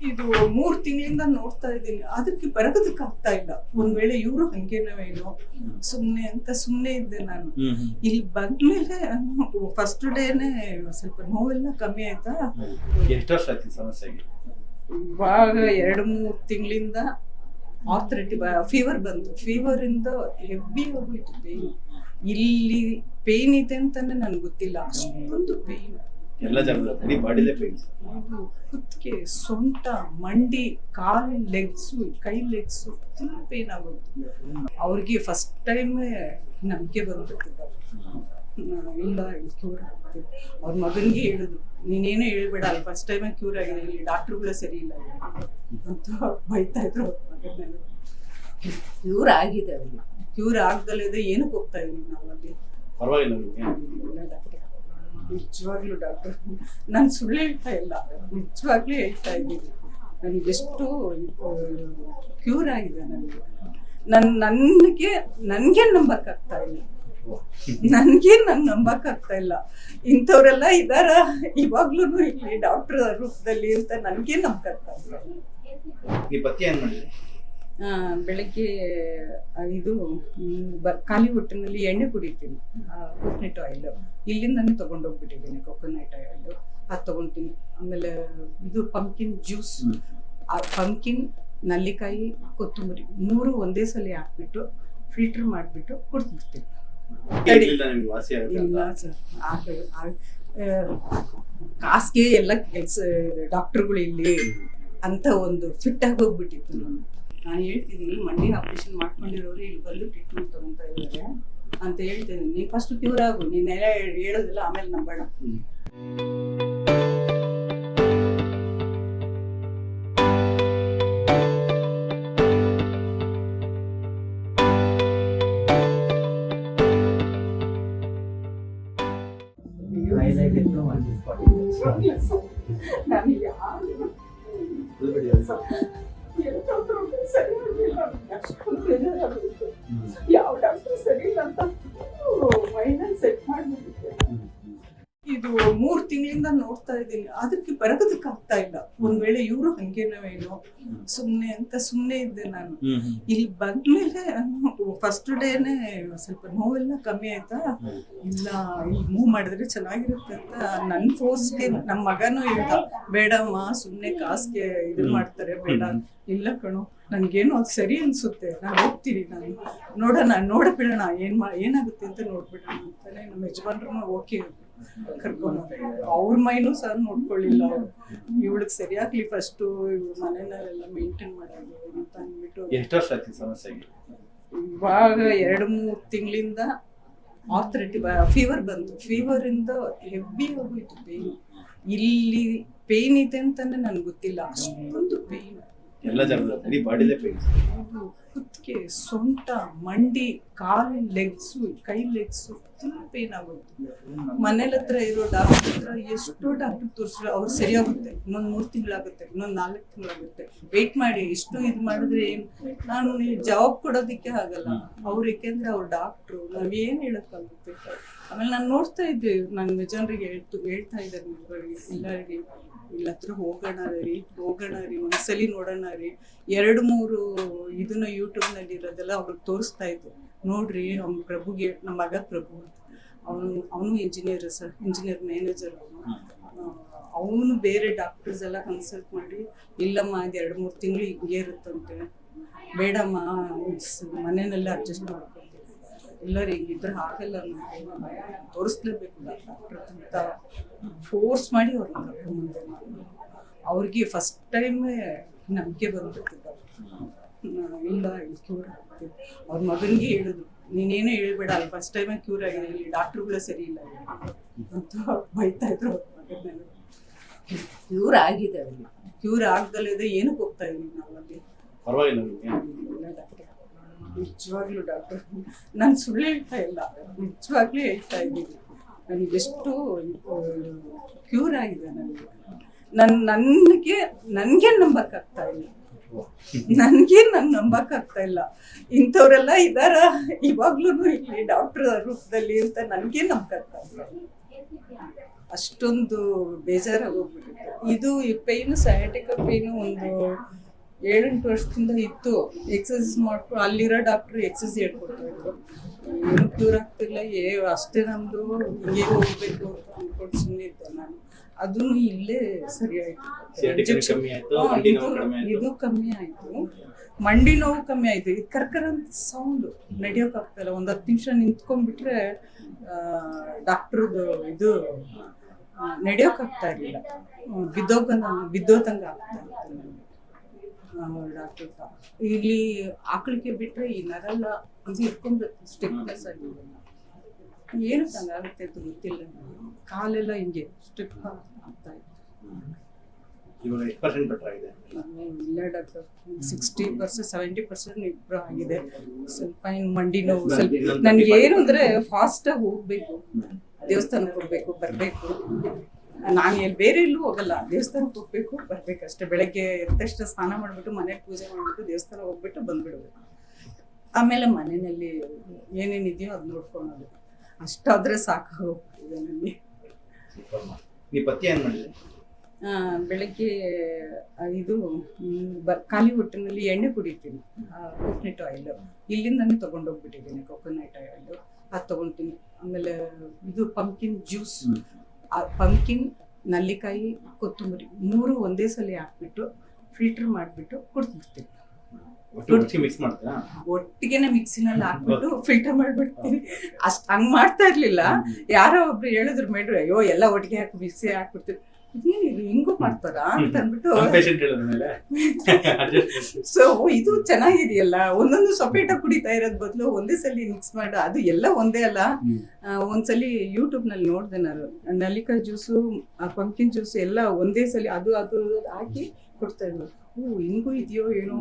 ಇದು 3 ತಿಂಗಳಿಂದ ನೋಡ್ತಾ ಇದ್ದೀನಿ. ಅದಕ್ಕೆ ಬರಗೋದಕ್ಕೆ ಆಗ್ತಾ ಇಲ್ಲ. ಒಂದ್ ವೇಳೆ ಇವರು ಹಂಗೇನವೇನೋ ಸುಮ್ನೆ ಇದ್ದೆ ನಾನು. ಇಲ್ಲಿ ಬಂದ್ಮೇಲೆ ಫಸ್ಟ್ ಡೇನೆ ಸ್ವಲ್ಪ ನೋವೆಲ್ಲ ಕಮ್ಮಿ ಆಯ್ತಾ. ಎಷ್ಟು ವರ್ಷ ಆಯ್ತು ಸಮಸ್ಯೆಗೆ? ಇವಾಗ 2-3 ತಿಂಗಳಿಂದ ಆರ್ಥರೈಟಿಸ್ ಫೀವರ್ ಬಂತು. ಫೀವರ್ ಇಂದ ಹೆವಿ ಆಗೋಯ್ತು ಪೇನ್. ಇಲ್ಲಿ ಪೇನ್ ಇದೆ ಅಂತಾನೆ ನನ್ಗೆ ಗೊತ್ತಿಲ್ಲ, ಅಷ್ಟೊಂದು ಪೇನ್. ಎಲ್ಲ ಜಾಗದಲ್ಲಿ ಬಾಡಿಲೇ ಪೇನ್. ಕುತ್ತಿಗೆ, ಸೊಂಟ, ಮಂಡಿ, ಕಾಲು, ಲೆಗ್ಸು, ಕೈ ಲೆಗ್ಸು ಫುಲ್ ಪೇನ್ ಆಗೋಯ್ತು. ಅವ್ರಿಗೆ ಫಸ್ಟ್ ಟೈಮ್ ನಂಬಿಕೆ ಬಂದ್ಬಿಟ್ಟಿದ್ದ. ಇಲ್ಲ ಕ್ಯೂರ್ ಆಗುತ್ತೆ. ಅವ್ರ ಮಗನಿಗೆ ಹೇಳಿದ್ರು, ನೀನೇನು ಹೇಳ್ಬೇಡ, ಅಲ್ಲಿ ಫಸ್ಟ್ ಟೈಮೇ ಕ್ಯೂರ್ ಆಗಿದೆ, ಇಲ್ಲಿ ಡಾಕ್ಟ್ರುಗಳೇ ಸರಿ ಇಲ್ಲ ಅಂತ ಬೈತಾ ಇದ್ರು. ಕ್ಯೂರ್ ಆಗಿದೆ ಅವ್ರಿಗೆ. ಕ್ಯೂರ್ ಆಗ್ದಲ್ಲದೆ ಏನಕ್ಕೆ ಹೋಗ್ತಾ ಇದೀವಿ ನಾವು ಅಲ್ಲಿ? ಪರವಾಗಿಲ್ಲ. ನಿಜವಾಗ್ಲೂ ಡಾಕ್ಟರ್, ನಾನು ಸುಳ್ಳು ಹೇಳ್ತಾ ಇಲ್ಲ, ನಿಜವಾಗ್ಲೂ ಹೇಳ್ತಾ ಇದ್ದೀನಿ. ನನಗೆಷ್ಟು ಕ್ಯೂರ್ ಆಗಿದೆ. ನನಗೆ ನಂಬಕ್ಕಾಗ್ತಾ ಇಲ್ಲ. ನನ್ ನಂಬಕ್ಕಾಗ್ತಾ ಇಲ್ಲ. ಇಂಥವ್ರೆಲ್ಲ ಇದಾರ ಇವಾಗ್ಲೂ ಇಲ್ಲಿ ಡಾಕ್ಟರ್ ರೂಪದಲ್ಲಿ ಅಂತ ನನ್ಗೆ ನಂಬಕ್ಕಾಗ್ತಾ ಇಲ್ಲ. ಬೆಳಗ್ಗೆ ಇದು ಖಾಲಿ ಹೊಟ್ಟಿನಲ್ಲಿ ಎಣ್ಣೆ ಕುಡಿತೀನಿ, ಕೋಕೋನಟ್ ಆಯಿಲ್. ಇಲ್ಲಿಂದಾನೇ ತಗೊಂಡೋಗ್ಬಿಟ್ಟಿದ್ದೀನಿ ಕೋಕೋನಟ್ ಆಯಿಲ್, ಅದು ತಗೊಳ್ತೀನಿ. ಆಮೇಲೆ ಇದು ಪಂಪ್ಕಿನ್ ಜ್ಯೂಸ್, ಪಂಪ್ಕಿನ್, ನಲ್ಲಿಕಾಯಿ, ಕೊತ್ತಂಬರಿ 3 ಒಂದೇ ಸಲ ಹಾಕ್ಬಿಟ್ಟು ಫಿಲ್ಟರ್ ಮಾಡಿಬಿಟ್ಟು ಕುಡಿದ್ಬಿಡ್ತೀನಿ. ಇಲ್ಲ ಸರ್, ಕಾಸಿಗೆ ಎಲ್ಲ ಕೆಲಸ ಡಾಕ್ಟರ್ಗಳು ಇಲ್ಲಿ ಅಂತ ಒಂದು ಫಿಟ್ ಆಗಿ ಹೋಗ್ಬಿಟ್ಟಿತ್ತು. ನಾನು ಹೇಳ್ತಿದ್ದೀನಿ, ಮಂಡಿ ಆಪರೇಷನ್ ಮಾಡ್ಕೊಂಡಿರೋರು ಇಲ್ಲಿ ಬಂದು ಟ್ರೀಟ್ಮೆಂಟ್ ತಗೊಂತಾ ಇದ್ದಾರೆ ಅಂತ ಹೇಳ್ತಿದ್ದೀನಿ. ನೀನು ಫಸ್ಟ್ ಕ್ಯೂರ್ ಆಗು, ನೀನೆಲ್ಲ ಹೇಳೋದಿಲ್ಲ ಆಮೇಲೆ ನಂಬೋಣ. ಯಾವ ಡಾಕ್ಟರ್ ಸರಿ ಇಲ್ಲ ಅಂತ ಮೈಂಡ್ ಸೆಟ್ ಮಾಡ್ಬಿಟ್ಟಿದ್ದೆ. ಇದು 3 ತಿಂಗಳಿಂದ ನೋಡ್ತಾ ಇದ್ದೀನಿ. ಅದಕ್ಕೆ ಬರಗೋದಕ್ಕೆ ಆಗ್ತಾ ಇಲ್ಲ. ಒಂದ್ ವೇಳೆ ಇವರು ಹಂಗೇನವೇನೋ ಸುಮ್ನೆ ಇದ್ದೆ ನಾನು. ಇಲ್ಲಿ ಬಂದ್ಮೇಲೆ ಫಸ್ಟ್ ಡೇನೆ ಸ್ವಲ್ಪ ನೋವೆಲ್ಲ ಕಮ್ಮಿ ಆಯ್ತಾ. ಇಲ್ಲ ಇಲ್ಲಿ ಮೂವ್ ಮಾಡಿದ್ರೆ ಚೆನ್ನಾಗಿರುತ್ತೆ ಅಂತ ನನ್ ಫೋರ್ಸ್ಗೆ ನಮ್ಮ ಮಗನೂ ಹೇಳ್ದ, ಬೇಡಮ್ಮ ಸುಮ್ನೆ ಕಾಸ್ಗೆ ಇದನ್ ಮಾಡ್ತಾರೆ ಬೇಡ. ಇಲ್ಲ ಕಣೋ, ನನ್ಗೇನು ಅದು ಸರಿ ಅನ್ಸುತ್ತೆ, ನಾನು ಹೋಗ್ತೀನಿ, ನಾನು ನೋಡಬಿಡೋಣ ಏನಾಗುತ್ತೆ ಅಂತ ನೋಡ್ಬಿಡೋಣ ಅಂತಾನೆ ನಮ್ಮ ಯಜಮಾನ್ರು ಓಕೆ ಕರ್ಕೊಂಡು. ಅವ್ರ ಮೈನೂ ಸಹ ನೋಡ್ಕೊಳ್ಳಿಲ್ಲ ಅವರು. ಇವಳಿಗೆ ಸರಿಯಾಗ್ಲಿ ಫಸ್ಟ್, ಮನೆಯಲ್ಲೆಲ್ಲ ಮೇಂಟೈನ್ ಮಾಡೋದು ಅಂತ ಅಂದ್ಬಿಟ್ಟು. ಎಷ್ಟು ವರ್ಷ ಆಯ್ತು ಸಮಸ್ಯೆಗೆ? ಇವಾಗ 2-3 ತಿಂಗಳಿಂದ ಆರ್ಥರೈಟಿಸ್ ಫೀವರ್ ಬಂತು. ಫೀವರ್ ಇಂದ ಹೆವಿ ಆಗೋಯ್ತು ಪೇನ್. ಇಲ್ಲಿ ಪೇನ್ ಇದೆ ಅಂತಾನೆ ನನ್ಗೆ ಗೊತ್ತಿಲ್ಲ, ಅಷ್ಟೊಂದು ಪೇನ್. ಎಲ್ಲ ಜಾಗದಲ್ಲಿ ಬಾಡಿಲೇ ಪೇನ್. ಕುತ್ತಿಗೆ, ಸೊಂಟ, ಮಂಡಿ, ಕಾಲು, ಲೆಗ್ಸು, ಕೈ ಲೆಗ್ಸು ಫುಲ್ ಪೇನ್ ಆಗೋಯ್ತು. ಮನೇಲ ಹತ್ರ ಇರೋ ಡಾಕ್ಟರ್ ಹತ್ರ ಎಷ್ಟೋ ಡಾಕ್ಟರ್ ತೋರಿಸಿದ್ರು, ಅವ್ರು ಸರಿಯಾಗುತ್ತೆ, ಇನ್ನೊಂದು 3 ತಿಂಗಳಾಗುತ್ತೆ, ಇನ್ನೊಂದು 4 ತಿಂಗಳಾಗುತ್ತೆ, ವೆಯ್ಟ್ ಮಾಡಿ, ಎಷ್ಟು ಇದು ಮಾಡಿದ್ರೆ ಏನು. ನಾನು ಜವಾಬ್ ಕೊಡೋದಕ್ಕೆ ಆಗಲ್ಲ ಅವ್ರು, ಏಕೆಂದ್ರೆ ಅವ್ರು ಡಾಕ್ಟ್ರು, ನಾವೇನು ಹೇಳೋಕ್ಕಾಗುತ್ತೆ. ಆಮೇಲೆ ನಾನು ನೋಡ್ತಾ ಇದ್ದೆ, ನನ್ನ ಜನರಿಗೆ ಹೇಳ್ತಾ ಇದ್ದಾರೆ ಎಲ್ಲರಿಗೆ, ಇಲ್ಲ ಹತ್ರ ಹೋಗೋಣ ರೀ, ಒಂದ್ಸಲಿ ನೋಡೋಣ ರೀ. 2-3 ಇದನ್ನ ಯೂಟ್ಯೂಬ್ನಲ್ಲಿ ಇರೋದೆಲ್ಲ ಅವ್ರಿಗೆ ತೋರಿಸ್ತಾ ಇದ್ದೆ. ನೋಡ್ರಿ, ಅವ್ನ ಪ್ರಭುಗೆ, ನಮ್ಮ ಮಗ ಪ್ರಭು, ಅವನು ಇಂಜಿನಿಯರ್ ಮ್ಯಾನೇಜರ್. ಅವನು ಬೇರೆ ಡಾಕ್ಟರ್ಸ್ ಎಲ್ಲ ಕನ್ಸಲ್ಟ್ ಮಾಡಿ, ಇಲ್ಲಮ್ಮ ಅದು 2-3 ತಿಂಗಳು ಹಿಂಗೆ ಇರುತ್ತಂತೆ, ಬೇಡಮ್ಮ ಮನೆಯಲ್ಲ ಅಡ್ಜಸ್ಟ್ ಮಾಡ್ಕೊಳ್ತೀವಿ. ಎಲ್ಲರೂ ಹಿಂಗಿದ್ರೆ ಆಗಲ್ಲ, ತೋರಿಸ್ಲೇಬೇಕು ಡಾಕ್ಟರ್ ಅಂತ ಫೋರ್ಸ್ ಮಾಡಿ ಅವ್ರನ್ನ ಕರ್ಕೊಂಡ್ಬಂದೆ ನಾನು. ಅವ್ರಿಗೆ ಫಸ್ಟ್ ಟೈಮ್ ನಂಬಿಕೆ ಬಂದ್ಬಿಟ್ಟಿದ್ದ. ಇಲ್ಲ ಕ್ಯೂರ್ ಆಗುತ್ತೆ. ಅವ್ರ ಮಗನಿಗೆ ಹೇಳಿದ್ರು, ನೀನೇನು ಹೇಳ್ಬೇಡ, ಅಲ್ಲಿ ಫಸ್ಟ್ ಟೈಮೇ ಕ್ಯೂರ್ ಆಗಿದೆ, ಇಲ್ಲಿ ಡಾಕ್ಟ್ರುಗಳೇ ಸರಿ ಇಲ್ಲ ಅಂತ ಬೈತಾ ಇದ್ರು. ಅವ್ರ ಮಗನ ಕ್ಯೂರ್ ಆಗಿದೆ ಅವ್ರಿಗೆ. ಕ್ಯೂರ್ ಆಗ್ದಲ್ಲದೆ ಏನಕ್ಕೆ ಹೋಗ್ತಾ ಇದೀವಿ ನಾವು ಅಲ್ಲಿ? ಪರವಾಗಿಲ್ಲ ಡಾಕ್ಟರ್, ನಿಜವಾಗ್ಲೂ ಡಾಕ್ಟರ್, ನಾನು ಸುಳ್ಳು ಹೇಳ್ತಾ ಇಲ್ಲ, ನಿಜವಾಗ್ಲೂ ಹೇಳ್ತಾ ಇದ್ದೀನಿ. ನನಗೆಷ್ಟು ಕ್ಯೂರ್ ಆಗಿದೆ. ನನಗೆ ನಂಬಕ್ಕಾಗ್ತಾ ಇಲ್ಲ. ನಂಬಕ್ಕಾಗ್ತಾ ಇಲ್ಲ. ಇಂಥವ್ರೆಲ್ಲ ಇದಾರ ಇವಾಗ್ಲೂ ಇಲ್ಲಿ ಡಾಕ್ಟರ್ ರೂಪದಲ್ಲಿ ಅಂತ ನನ್ಗೆ ನಂಬಕ್ಕಾಗ್ತಾ ಇಲ್ಲ. ಅಷ್ಟೊಂದು ಬೇಜಾರಾಗೋಗ್ಬಿಟ್ಟಿತ್ತು. ಇದು ಈ ಪೇಯ್ನು ಸಯಾಟಿಕ ಪೇಯ್ನು ಒಂದು 7-8 ವರ್ಷದಿಂದ ಇತ್ತು. ಎಕ್ಸಸೈಸ್ ಮಾಡ್ಕೊಂಡು ಅಲ್ಲಿರೋ ಡಾಕ್ಟ್ರು ಎಕ್ಸಸೈಸ್ ಹೇಳ್ಕೊಡ್ತಾ ಇದ್ರು. ಏನು ಕ್ಯೂರ್ ಆಗ್ತಿಲ್ಲ, ಅಷ್ಟೇ ನಮ್ಮದು ಹಿಂಗೆ ಹೋಗ್ಬೇಕು ಅಂತ ಅಂದ್ಕೊಂಡು ಸುಮ್ಮನಿದ್ದೆ ನಾನು. ಅದೂ ಇಲ್ಲೇ ಸರಿ ಆಯ್ತು. ಇದು ಕಮ್ಮಿ ಆಯ್ತು, ಮಂಡಿ ನೋವು ಕಮ್ಮಿ ಆಯ್ತು. ಇದು ಕರ್ಕರ ಅಂತ ಸೌಂಡು ನಡೆಯೋಕ್ಕಾಗ್ತಾಯಿಲ್ಲ. ಒಂದು 10 ನಿಮಿಷ ನಿಂತ್ಕೊಂಡ್ಬಿಟ್ರೆ ಡಾಕ್ಟ್ರದ್ದು ಇದು ನಡೆಯೋಕ್ಕಾಗ್ತಾ ಇರಲಿಲ್ಲ, ಬಿದ್ದೋದಂಗೆ ಆಗ್ತಾ ಇತ್ತು ನನಗೆ. ಡಾಕ್ಟರ್ ಇಲ್ಲಿ ಆಕಳಿಗೆ ಬಿಟ್ಟರೆ ಈ ನರೆಲ್ಲ ಇದು ಇಟ್ಕೊಂಡ್ಬೇಕು, ಸ್ಟಿಫ್ನೆಸ್ ಆಗಿಲ್ಲ. ಏನು ಹಂಗಾಗುತ್ತೆ ಅಂತ ಗೊತ್ತಿಲ್ಲ. ಕಾಲೆಲ್ಲ ಹಿಂಗೆ ಸ್ಟಿಫ್ ಆಗ್ತಾ ಇತ್ತು. ಇಲ್ಲ ಡಾಕ್ಟರ್, 60%, 70% ಇಂಪ್ರೂವ್ ಆಗಿದೆ. ಸ್ವಲ್ಪ ಮಂಡಿ ನೋವು ಸ್ವಲ್ಪ. ನನಗೆ ಏನು ಅಂದರೆ ಫಾಸ್ಟಾಗಿ ಹೋಗ್ಬೇಕು, ದೇವಸ್ಥಾನಕ್ಕೆ ಹೋಗ್ಬೇಕು, ಬರಬೇಕು. ನಾನು ಎಲ್ಲಿ ಬೇರೆ ಎಲ್ಲೂ ಹೋಗಲ್ಲ, ದೇವಸ್ಥಾನಕ್ಕೆ ಹೋಗ್ಬೇಕು, ಬರಬೇಕು ಅಷ್ಟೇ. ಬೆಳಗ್ಗೆ ಎದ್ದ ತಕ್ಷಣ ಸ್ನಾನ ಮಾಡಿಬಿಟ್ಟು ಮನೇಲಿ ಪೂಜೆ ಮಾಡಿಬಿಟ್ಟು ದೇವಸ್ಥಾನ ಹೋಗ್ಬಿಟ್ಟು ಬಂದ್ಬಿಡ್ಬೇಕು. ಆಮೇಲೆ ಮನೆಯಲ್ಲಿ ಏನೇನಿದೆಯೋ ಅದು ನೋಡ್ಕೊಳೋದು, ಅಷ್ಟಾದರೆ ಸಾಕು ಹೋಗ್ತಿದೆ ನನಗೆ. ನೀವು ಪಥ್ಯ ಏನು ಮಾಡಿದ್ರಿ? ಬೆಳಗ್ಗೆ ಇದು ಖಾಲಿ ಹೊಟ್ಟೆನಲ್ಲಿ ಎಣ್ಣೆ ಕುಡಿತೀನಿ, ಕೋಕೋನಟ್ ಆಯಿಲ್. ಇಲ್ಲಿಂದನೇ ತೊಗೊಂಡೋಗ್ಬಿಟ್ಟಿದ್ದೀನಿ ಕೋಕೋನಟ್ ಆಯಿಲ್, ಅದು ತೊಗೊಳ್ತೀನಿ. ಆಮೇಲೆ ಇದು ಪಂಪ್ಕಿನ್ ಜ್ಯೂಸ್, ಪಂಪ್ಕಿನ್, ನಲ್ಲಿಕಾಯಿ, ಕೊತ್ತಂಬರಿ 3 ಒಂದೇ ಸಲ ಹಾಕ್ಬಿಟ್ಟು ಫಿಲ್ಟರ್ ಮಾಡಿಬಿಟ್ಟು ಕುಡಿದ್ಬಿಡ್ತೀನಿ. ಒಟ್ಟಿಗೆನೆ ಮಿಕ್ಸಿನಲ್ಲಿ ಹಾಕ್ಬಿಟ್ಟು ಫಿಲ್ಟರ್ ಮಾಡ್ಬಿಡ್ತೀನಿ. ಅಷ್ಟು ಹಂಗೆ ಮಾಡ್ತಾ ಇರ್ಲಿಲ್ಲ. ಯಾರೋ ಒಬ್ರು ಹೇಳಿದ್ರು ಮೇಡ್ರು, ಅಯ್ಯೋ ಎಲ್ಲ ಒಟ್ಟಿಗೆ ಹಾಕಿ ಮಿಕ್ಸಿ ಹಾಕ್ಬಿಡ್ತೀವಿ, ಇದೇನಿದು ಹಿಂಗೂ ಮಾಡ್ತಾರಾ ಅಂತ ಅಂದ್ಬಿಟ್ಟು. ಸೊ ಇದು ಚೆನ್ನಾಗಿದೆಯಲ್ಲ, ಒಂದೊಂದು ಸಪರೇಟ್ ಆಗಿ ಕುಡಿತಾ ಇರೋದ್ ಬದಲು ಒಂದೇ ಸಲ ಮಿಕ್ಸ್ ಮಾಡಿ, ಅದು ಎಲ್ಲ ಒಂದೇ ಅಲ್ಲ. ಒಂದ್ಸಲಿ ಯೂಟ್ಯೂಬ್ನಲ್ಲಿ ನೋಡಿದೆ ನಾನು, ನಲ್ಲಿಕಾಯಿ ಜ್ಯೂಸು, ಪಂಪ್ಕಿನ್ ಜ್ಯೂಸು ಎಲ್ಲ ಒಂದೇ ಸಲ ಅದು ಹಾಕಿ ಕೊಡ್ತಾ ಇದ್ರು. ಹಿಂಗೂ ಇದೆಯೋ ಏನೋ,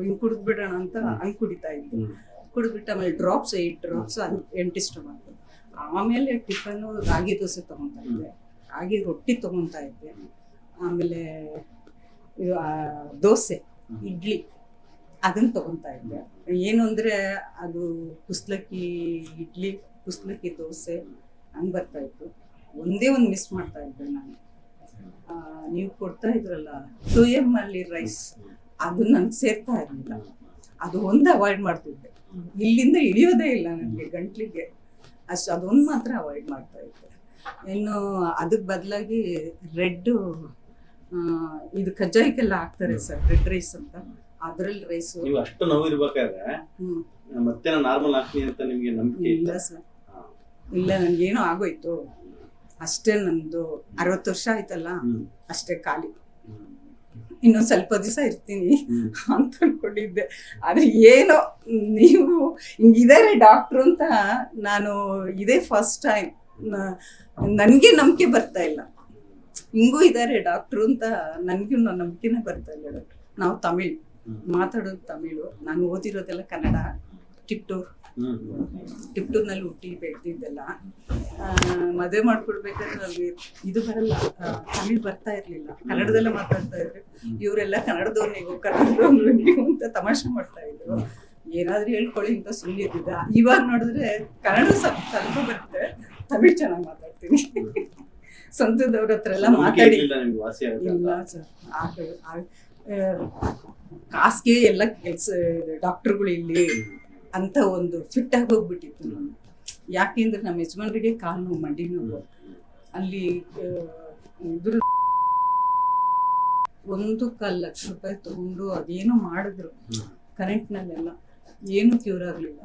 ಹಿಂಗೆ ಕುಡಿದ್ಬಿಡೋಣ ಅಂತ ಹಂಗೆ ಕುಡಿತಾ ಇದ್ದು. ಕುಡಿದ್ಬಿಟ್ಟು ಆಮೇಲೆ 8 ಡ್ರಾಪ್ಸ್ 8 ಸ್ಟಮಕ್. ಆಮೇಲೆ ಟಿಫನ್ನು ರಾಗಿ ದೋಸೆ ತೊಗೊತಾ ಇದ್ದೆ, ರಾಗಿ ರೊಟ್ಟಿ ತೊಗೊತಾ ಇದ್ದೆ. ಆಮೇಲೆ ಇದು ದೋಸೆ, ಇಡ್ಲಿ ಅದನ್ನು ತೊಗೊತಾ ಇದ್ದೆ. ಏನು ಅಂದರೆ ಅದು ಕುಸ್ಲಕ್ಕಿ ಇಡ್ಲಿ, ಕುಸ್ಲಕ್ಕಿ ದೋಸೆ ಹಂಗೆ ಬರ್ತಾಯಿತ್ತು. ಒಂದೇ ಒಂದು ಮಿಸ್ ಮಾಡ್ತಾ ಇದ್ದೆ ನಾನು. ನೀವು ಕೊಡ್ತಾ ಇದ್ರಲ್ಲ 2M ಅಲ್ಲಿ ರೈಸ್, ಅದು ನನಗೆ ಸೇರ್ತಾ ಇರಲಿಲ್ಲ. ಅದು ಒಂದು ಅವಾಯ್ಡ್ ಮಾಡ್ತಿದ್ದೆ. ಇಲ್ಲಿಂದ ಇಳಿಯೋದೇ ಇಲ್ಲ ನನಗೆ ಗಂಟ್ಲಿಗೆ, ಅದೊಂದು ಮಾತ್ರ ಅವಾಯ್ಡ್ ಮಾಡ್ತಾ ಇದ್ದೆ. ಇನ್ನು ಅದಕ್ಕೆ ಬದಲಾಗಿ ರೆಡ್ಡು ಇದು ಕಜ್ಜಾಯಕ್ಕೆಲ್ಲ ಹಾಕ್ತಾರೆ ಸರ್, ರೆಡ್ ರೈಸ್ ಅಂತ, ಅದರಲ್ಲಿ ರೈಸು. ನೀವು ಅಷ್ಟು ನೋವು ಇರ್ಬೇಕಾದ್ರೆ ಮತ್ತೆ ನಾನು ನಾರ್ಮಲ್ ಹಾಕ್ತೀನಿ ಅಂತ ನಿಮಗೆ ನಂಬಿಕೆ ಇಲ್ಲ ಸರ್? ಇಲ್ಲ, ನನಗೇನೋ ಆಗೋಯ್ತು ಅಷ್ಟೇ. ನಂದು 60 ವರ್ಷ ಆಯ್ತಲ್ಲ, ಅಷ್ಟೇ ಖಾಲಿ. ಇನ್ನೊಂದು ಸ್ವಲ್ಪ ದಿವಸ ಇರ್ತೀನಿ ಅಂತ ಅನ್ಕೊಂಡಿದ್ದೆ. ಆದರೆ ಏನೋ ನೀವು ಹಿಂಗಿದ್ದಾರೆ ಡಾಕ್ಟ್ರು ಅಂತ ನಾನು ಇದೇ ಫಸ್ಟ್ ಟೈಮ್. ನನಗೆ ನಂಬಿಕೆ ಬರ್ತಾ ಇಲ್ಲ, ಹಿಂಗೂ ಇದ್ದಾರೆ ಡಾಕ್ಟ್ರು ಅಂತ ನನಗೂ ನಂಬಿಕೆನೇ ಬರ್ತಾ ಇಲ್ಲ. ಡಾಕ್ಟ್ರು ನಾವು ತಮಿಳ್ ಮಾತಾಡೋದು, ತಮಿಳು. ನಾನು ಓದಿರೋದೆಲ್ಲ ಕನ್ನಡ. ಟಿಪ್ಟೂರ್ನಲ್ಲಿ ಹುಟ್ಟಿ ಬೆಳೆದಿದ್ದೆಲ್ಲ. ಮದುವೆ ಮಾಡ್ಕೊಡ್ಬೇಕಾದ್ರೆ ನನಗೆ ಇದು ಬರಲ್ಲ, ತಮಿಳ್ ಬರ್ತಾ ಇರಲಿಲ್ಲ, ಕನ್ನಡದಲ್ಲೇ ಮಾತಾಡ್ತಾ ಇದ್ರು. ಇವರೆಲ್ಲ ಕನ್ನಡದವ್ರು, ನೀವು ಕನ್ನಡದವ್ರು ನೀವು ಅಂತ ತಮಾಷೆ ಮಾಡ್ತಾ ಇದ್ರು. ಏನಾದರೂ ಹೇಳ್ಕೊಳ್ಳಿ ಅಂತ ಸುಮ್ಮನಿದ್ದಿದ್ದ. ಇವಾಗ ನೋಡಿದ್ರೆ ಕನ್ನಡ ಸ್ವಲ್ಪ ಬರುತ್ತೆ, ತಮಿಳ್ ಚೆನ್ನಾಗಿ ಮಾತಾಡ್ತೀನಿ. ಸ್ವಂತದವ್ರ ಹತ್ರ ಎಲ್ಲ ಮಾತಾಡಿ ಇಲ್ಲ ಸರ್. ಕಾಸಿಗೆ ಎಲ್ಲ ಕೆಲಸ ಡಾಕ್ಟ್ರುಗಳು ಇಲ್ಲಿ ಅಂತ ಒಂದು ಫಿಟ್ ಆಗಿ ಹೋಗ್ಬಿಟ್ಟಿತ್ತು ನಾನು. ಯಾಕೆಂದ್ರೆ ನಮ್ಮ ಯಜಮಾನ್ರಿಗೆ ಕಾಲು ನೋವು, ಮಂಡಿ ನೋವು. ಅಲ್ಲಿ ಇದ್ರ 1.25 ಲಕ್ಷ ರೂಪಾಯಿ ತಗೊಂಡು ಅದೇನೋ ಮಾಡಿದ್ರು ಕರೆಂಟ್ನಲ್ಲೆಲ್ಲ, ಏನೂ ಕ್ಯೂರ್ ಆಗಲಿಲ್ಲ.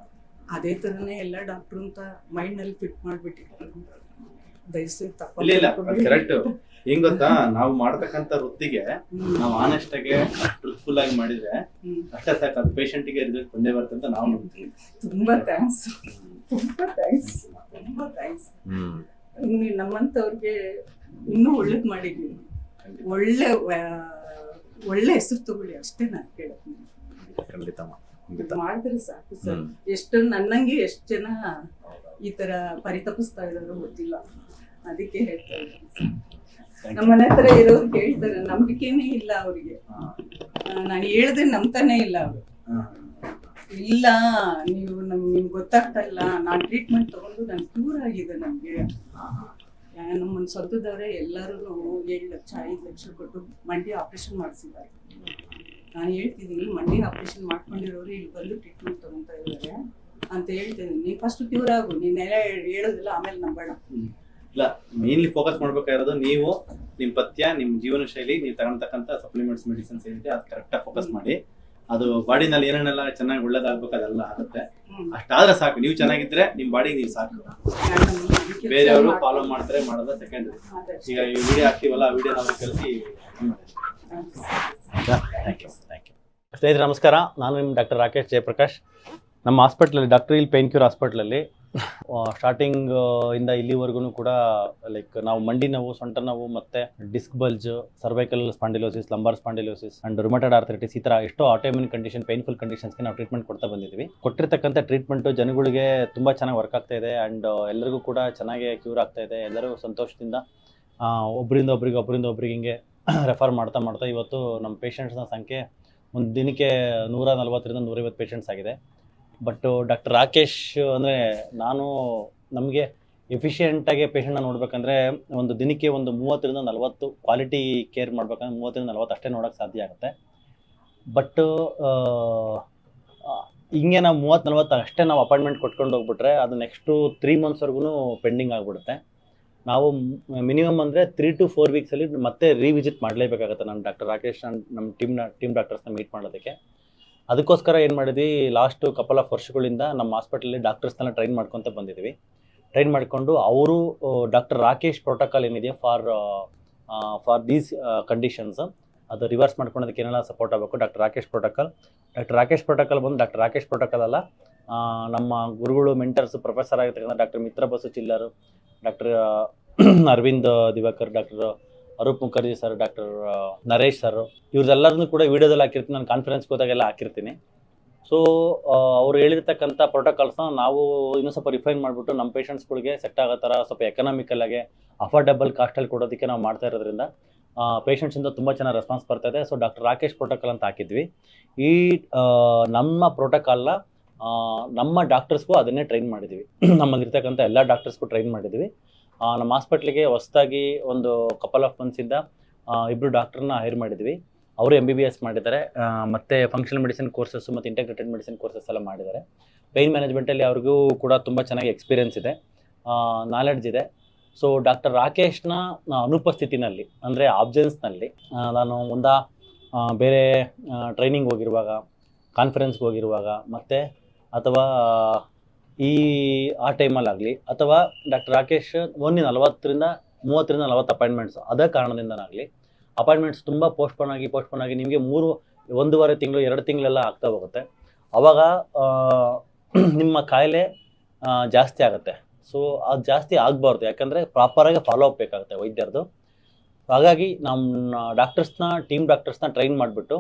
ಅದೇ ಥರನೇ ಎಲ್ಲ ಡಾಕ್ಟ್ರು ಅಂತ ಮೈಂಡ್ನಲ್ಲಿ ಫಿಟ್ ಮಾಡಿಬಿಟ್ಟಿದ್ರು. ದಯವಿಟ್ಟು ಕರೆಕ್ಟ್. ಹೆಂಗ್ ಗೊತ್ತಾ, ನಾವು ಮಾಡ್ತಕ್ಕಂಥ ವೃತ್ತಿಗೆ ನಾವು ಆನೆಸ್ಟ್ ಆಗಿ ಟ್ರೂತ್ಫುಲ್ ಆಗಿ ಮಾಡಿದ್ರೆ ಅಷ್ಟೇ ಸಾಕು, ಅದು ಪೇಷಂಟಿಗೆ ರಿಸಲ್ಟ್ ಬಂದೇ ಬರುತ್ತೆ ಅಂತ ನಾವು ನೋಡ್ತೀವಿ. ತುಂಬಾ ಥ್ಯಾಂಕ್ಸ್, ತುಂಬಾ ಥ್ಯಾಂಕ್ಸ್, ತುಂಬಾ ಥ್ಯಾಂಕ್ಸ್. ನಮ್ಮಂಥವ್ರಿಗೆ ಇನ್ನೂ ಒಳ್ಳೇದು ಮಾಡಿದ್ದೀವಿ. ಒಳ್ಳೆ ಹೆಸರು ತಗೊಳ್ಳಿ ಅಷ್ಟೇ ನಾನು ಕೇಳೋದು. ಮಾಡಿದ್ರೆ ಸಾಕು ಸರ್. ಎಷ್ಟು ನನ್ನಂಗೆ ಎಷ್ಟು ಜನ ಈ ತರ ಪರಿತಪಿಸ್ತಾ ಇದ್ದಾರೋ ಗೊತ್ತಿಲ್ಲ, ಅದಕ್ಕೆ ಹೇಳ್ತಾ ಇದ್ದೀನಿ. ನಮ್ಮ ಮನೆ ಹತ್ರ ಇರೋರು ಕೇಳ್ತಾರೆ, ನಂಬಿಕೆನೇ ಇಲ್ಲ ಅವರಿಗೆ. ನಾನು ಹೇಳಿದ್ರೆ ನಂಬ್ತಾನೆ ಇಲ್ಲ ಅವರು. ಇಲ್ಲ ನೀವು ನಿಮ್ಗೆ ಗೊತ್ತಾಗ್ತಾ ಇಲ್ಲ, ನಾನು ಟ್ರೀಟ್ಮೆಂಟ್ ತಗೊಂಡು ನಾನು ಕ್ಯೂರ್ ಆಗಿದೆ. ನನಗೆ ನಮ್ಮನ್ನು ಸ್ವಂತದವರೇ ಎಲ್ಲರೂ 7 ಲಕ್ಷ 5 ಲಕ್ಷ ಕೊಟ್ಟು ಮಂಡಿ ಆಪ್ರೇಷನ್ ಮಾಡಿಸಿದ್ದಾರೆ. ನಾನು ಹೇಳ್ತಿದ್ದೀನಿ, ಮಂಡಿ ಆಪ್ರೇಷನ್ ಮಾಡ್ಕೊಂಡಿರೋರು ಇಲ್ಲಿ ಬಂದು ಟ್ರೀಟ್ಮೆಂಟ್ ತಗೊತಾ ಇದ್ದಾರೆ ಅಂತ ಹೇಳ್ತಿದ್ದೀನಿ. ನೀನು ಫಸ್ಟ್ ಕ್ಯೂರ್ ಆಗು, ನೀನೆಲ್ಲ ಹೇಳೋದಿಲ್ಲ ಆಮೇಲೆ ನಂಬೋಣ. ಇಲ್ಲ, ಮೇನ್ಲಿ ಫೋಕಸ್ ಮಾಡ್ಬೇಕಾಗಿರೋದು ನೀವು ನಿಮ್ಮ ಪಥ್ಯ, ನಿಮ್ಮ ಜೀವನ ಶೈಲಿ, ನೀವು ತಗೊಳ್ತಕ್ಕಂಥ ಸಪ್ಲಿಮೆಂಟ್ಸ್, ಮೆಡಿಸಿನ್ಸ್ ಏನಿದೆ ಅದು ಕರೆಕ್ಟಾಗಿ ಫೋಕಸ್ ಮಾಡಿ. ಅದು ಬಾಡಿನಲ್ಲಿ ಏನೇನೆಲ್ಲ ಚೆನ್ನಾಗಿ ಒಳ್ಳೇದಾಗ್ಬೇಕು ಅದೆಲ್ಲ ಆಗುತ್ತೆ. ಅಷ್ಟಾದ್ರೆ ಸಾಕು. ನೀವು ಚೆನ್ನಾಗಿದ್ರೆ ನಿಮ್ಮ ಬಾಡಿ ನೀವು ಸಾಕು. ಬೇರೆಯವರು ಫಾಲೋ ಮಾಡ್ತಾರೆ ಮಾಡೋದ ಸೆಕೆಂಡರಿ. ಈಗ ಈ ವಿಡಿಯೋ ಹಾಕ್ತೀವಲ್ಲ, ಆ ವಿಡಿಯೋ ನಾವು ಕಲಿಸಿ. Thank you. ಸ್ನೇಹಿತರೆ ನಮಸ್ಕಾರ, ನಾನು ನಿಮ್ಮ ಡಾಕ್ಟರ್ ರಾಕೇಶ್ ಜಯಪ್ರಕಾಶ್. ನಮ್ಮ ಹಾಸ್ಪಿಟ್ಲಲ್ಲಿ ಡಾಕ್ಟರ್ ಹಿಲ್ ಪೇನ್ ಕ್ಯೂರ್ ಹಾಸ್ಪಿಟ್ಲಲ್ಲಿ ಸ್ಟಾರ್ಟಿಂಗ್ ಇಂದ ಇಲ್ಲಿವರೆಗೂ ಕೂಡ ಲೈಕ್ ನಾವು ಮಂಡಿ ನೋವು, ಸೊಂಟ ನೋವು, ಮತ್ತು disc bulge, cervical spondylosis, lumbar spondylosis and rheumatoid arthritis, ಈ ಥರ ಎಷ್ಟೋ ಆಟೋಇಮ್ಯೂನ್ ಕಂಡೀಷನ್, ಪೇನ್ಫುಲ್ ಕಂಡೀಷನ್ಸ್ಗೆ ನಾವು ಟ್ರೀಟ್ಮೆಂಟ್ ಕೊಡ್ತಾ ಬಂದಿದ್ದೀವಿ. ಕೊಟ್ಟಿರ್ತಕ್ಕಂಥ ಟ್ರೀಟ್ಮೆಂಟು ಜನಗಳಿಗೆ ತುಂಬ ಚೆನ್ನಾಗಿ ವರ್ಕ್ ಆಗ್ತಾ ಇದೆ ಆ್ಯಂಡ್ ಎಲ್ಲರಿಗೂ ಕೂಡ ಚೆನ್ನಾಗಿ ಕ್ಯೂರ್ ಆಗ್ತಾ ಇದೆ. ಎಲ್ಲರೂ ಸಂತೋಷದಿಂದ ಒಬ್ಬರಿಂದ ಒಬ್ರಿಗೆ ಹಿಂಗೆ ರೆಫರ್ ಮಾಡ್ತಾ ಇವತ್ತು ನಮ್ಮ ಪೇಷಂಟ್ಸ್ನ ಸಂಖ್ಯೆ ಒಂದು ದಿನಕ್ಕೆ 140ರಿಂದ 150 ಪೇಷಂಟ್ಸ್ ಆಗಿದೆ. ಬಟ್ ಡಾಕ್ಟರ್ ರಾಕೇಶ್ ಅಂದರೆ ನಮಗೆ ಎಫಿಷಿಯೆಂಟಾಗಿ ಪೇಷಂಟ್ನ ನೋಡಬೇಕಂದ್ರೆ ಒಂದು ದಿನಕ್ಕೆ ಒಂದು 30ರಿಂದ 40 ಕ್ವಾಲಿಟಿ ಕೇರ್ ಮಾಡ್ಬೇಕಂದ್ರೆ 30ರಿಂದ 40 ಅಷ್ಟೇ ನೋಡೋಕ್ಕೆ ಸಾಧ್ಯ ಆಗುತ್ತೆ. ಬಟ್ ಹಿಂಗೆ ನಾವು 30-40 ಅಷ್ಟೇ ನಾವು ಅಪಾಯಿಂಟ್ಮೆಂಟ್ ಕೊಟ್ಕೊಂಡು ಹೋಗ್ಬಿಟ್ರೆ ಅದು ನೆಕ್ಸ್ಟು 3 ಮಂತ್ಸ್ವರೆಗೂ ಪೆಂಡಿಂಗ್ ಆಗಿಬಿಡುತ್ತೆ. ನಾವು ಮಿನಿಮಮ್ ಅಂದರೆ 3 to 4 ವೀಕ್ಸಲ್ಲಿ ಮತ್ತೆ ರಿವಿಸಿಟ್ ಮಾಡಲೇಬೇಕಾಗುತ್ತೆ ನಮ್ಮ ಡಾಕ್ಟರ್ ರಾಕೇಶ್ ನಮ್ಮ ಟೀಮ್ ಡಾಕ್ಟರ್ಸ್ನ ಮೀಟ್ ಮಾಡೋದಕ್ಕೆ. ಅದಕ್ಕೋಸ್ಕರ ಏನು ಮಾಡಿದ್ವಿ, ಲಾಸ್ಟು ಕಪಲ್ ಆಫ್ ವರ್ಷಗಳಿಂದ ನಮ್ಮ ಹಾಸ್ಪಿಟಲಲ್ಲಿ ಡಾಕ್ಟರ್ಸ್ನೆಲ್ಲ ಟ್ರೈನ್ ಮಾಡ್ಕೊತ ಬಂದಿದ್ವಿ. ಟ್ರೈನ್ ಮಾಡಿಕೊಂಡು ಅವರು ಡಾಕ್ಟರ್ ರಾಕೇಶ್ ಪ್ರೋಟೋಕಾಲ್ ಏನಿದೆ ಫಾರ್ ದೀಸ್ ಕಂಡೀಷನ್ಸ್ ಅದು ರಿವರ್ಸ್ ಮಾಡ್ಕೊಳೋದಕ್ಕೆ ಏನೆಲ್ಲ ಸಪೋರ್ಟ್ ಆಗಬೇಕು, ಡಾಕ್ಟರ್ ರಾಕೇಶ್ ಪ್ರೋಟೋಕಾಲ್ ಬಂದು ಡಾಕ್ಟರ್ ರಾಕೇಶ್ ಪ್ರೋಟೋಕಾಲ್ ಅಲ್ಲ, ನಮ್ಮ ಗುರುಗಳು, ಮೆಂಟರ್ಸ್, ಪ್ರೊಫೆಸರ್ ಆಗಿರ್ತಕ್ಕಂಥ ಡಾಕ್ಟರ್ ಮಿತ್ರ ಬಸು ಚಿಲ್ಲರು, doctor Aravind Diwakar, doctor Aroop Mukherjee sir, doctor Naresh sir, ಇವ್ರದ್ದೆಲ್ಲರನ್ನೂ ಕೂಡ ವೀಡಿಯೋದಲ್ಲಿ ಹಾಕಿರ್ತೀನಿ. ನಾನು ಕಾನ್ಫರೆನ್ಸ್ಗೆ ಹೋದಾಗೆಲ್ಲ ಹಾಕಿರ್ತೀನಿ. ಸೊ ಅವ್ರು ಹೇಳಿರ್ತಕ್ಕಂಥ ಪ್ರೋಟೋಕಾಲ್ಸ್ನ ನಾವು ಇನ್ನೂ ಸ್ವಲ್ಪ ರಿಫೈನ್ ಮಾಡಿಬಿಟ್ಟು ನಮ್ಮ ಪೇಷಂಟ್ಸ್ಗಳಿಗೆ ಸೆಟ್ ಆಗೋ ಥರ ಸ್ವಲ್ಪ ಎಕನಾಮಿಕಲ್ಲಾಗಿ ಅಫೋರ್ಡೆಬಲ್ ಕಾಸ್ಟಲ್ಲಿ ಕೊಡೋದಕ್ಕೆ ನಾವು ಮಾಡ್ತಾ ಇರೋದ್ರಿಂದ ಪೇಷಂಟ್ಸಿಂದ ತುಂಬ ಚೆನ್ನಾಗಿ ರೆಸ್ಪಾನ್ಸ್ ಬರ್ತಾಯಿದೆ. ಸೊ ಡಾಕ್ಟರ್ ರಾಕೇಶ್ ಪ್ರೋಟೋಕಾಲ್ ಅಂತ ಹಾಕಿದ್ವಿ. ಈ ನಮ್ಮ ಪ್ರೋಟೋಕಾಲ್ನ ನಮ್ಮ ಡಾಕ್ಟರ್ಸ್ಗೂ ಅದನ್ನೇ ಟ್ರೈನ್ ಮಾಡಿದ್ವಿ. ನಮ್ಮಲ್ಲಿರ್ತಕ್ಕಂಥ ಎಲ್ಲ ಡಾಕ್ಟರ್ಸ್ಗೂ ಟ್ರೈನ್ ಮಾಡಿದ್ವಿ. ನಮ್ಮ ಹಾಸ್ಪಿಟ್ಲಿಗೆ ಹೊಸದಾಗಿ ಒಂದು ಕಪಲ್ ಆಫ್ ಮಂತ್ಸಿಂದ 2 ಡಾಕ್ಟರ್ನ ಹೈರ್ ಮಾಡಿದ್ವಿ. ಅವರು MBBS ಮಾಡಿದ್ದಾರೆ, ಮತ್ತು ಫಂಕ್ಷನಲ್ ಮೆಡಿಸಿನ್ ಕೋರ್ಸಸ್ಸು ಮತ್ತು ಇಂಟೆಗ್ರೇಟೆಡ್ ಮೆಡಿಸಿನ್ ಕೋರ್ಸಸ್ ಎಲ್ಲ ಮಾಡಿದ್ದಾರೆ. ಪೇಯ್ನ್ ಮ್ಯಾನೇಜ್ಮೆಂಟಲ್ಲಿ ಅವ್ರಿಗೂ ಕೂಡ ತುಂಬ ಚೆನ್ನಾಗಿ ಎಕ್ಸ್ಪೀರಿಯನ್ಸ್ ಇದೆ, ನಾಲೆಡ್ಜ್ ಇದೆ. ಸೊ ಡಾಕ್ಟರ್ ರಾಕೇಶ್ನ ಅನುಪಸ್ಥಿತಿನಲ್ಲಿ ಅಂದರೆ ಆಬ್ಸೆನ್ಸ್ನಲ್ಲಿ ನಾನು ಬೇರೆ ಟ್ರೈನಿಂಗ್ ಹೋಗಿರುವಾಗ, ಕಾನ್ಫರೆನ್ಸ್ಗೆ ಹೋಗಿರುವಾಗ, ಮತ್ತು ಅಥವಾ ಆ ಟೈಮಲ್ಲಾಗಲಿ, ಅಥವಾ ಡಾಕ್ಟರ್ ರಾಕೇಶ್ ಓನ್ಲಿ 30ರಿಂದ 40 ಅಪಾಯಿಂಟ್ಮೆಂಟ್ಸು ಅದೇ ಕಾರಣದಿಂದನಾಗಲಿ ಅಪಾಯಿಂಟ್ಮೆಂಟ್ಸ್ ತುಂಬ ಪೋಸ್ಟ್ಪೋನ್ ಆಗಿ ನಿಮಗೆ 1.5 ತಿಂಗಳು 2 ತಿಂಗಳೆಲ್ಲ ಆಗ್ತಾ ಹೋಗುತ್ತೆ. ಆವಾಗ ನಿಮ್ಮ ಕಾಯಿಲೆ ಜಾಸ್ತಿ ಆಗುತ್ತೆ. ಸೊ ಅದು ಜಾಸ್ತಿ ಆಗಬಾರ್ದು, ಯಾಕಂದರೆ ಪ್ರಾಪರಾಗಿ ಫಾಲೋ ಅಪ್ ಬೇಕಾಗುತ್ತೆ ವೈದ್ಯರದು. ಹಾಗಾಗಿ ನಮ್ಮ ಟೀಮ್ ಡಾಕ್ಟರ್ಸ್ನ ಟ್ರೈನ್ ಮಾಡಿಬಿಟ್ಟು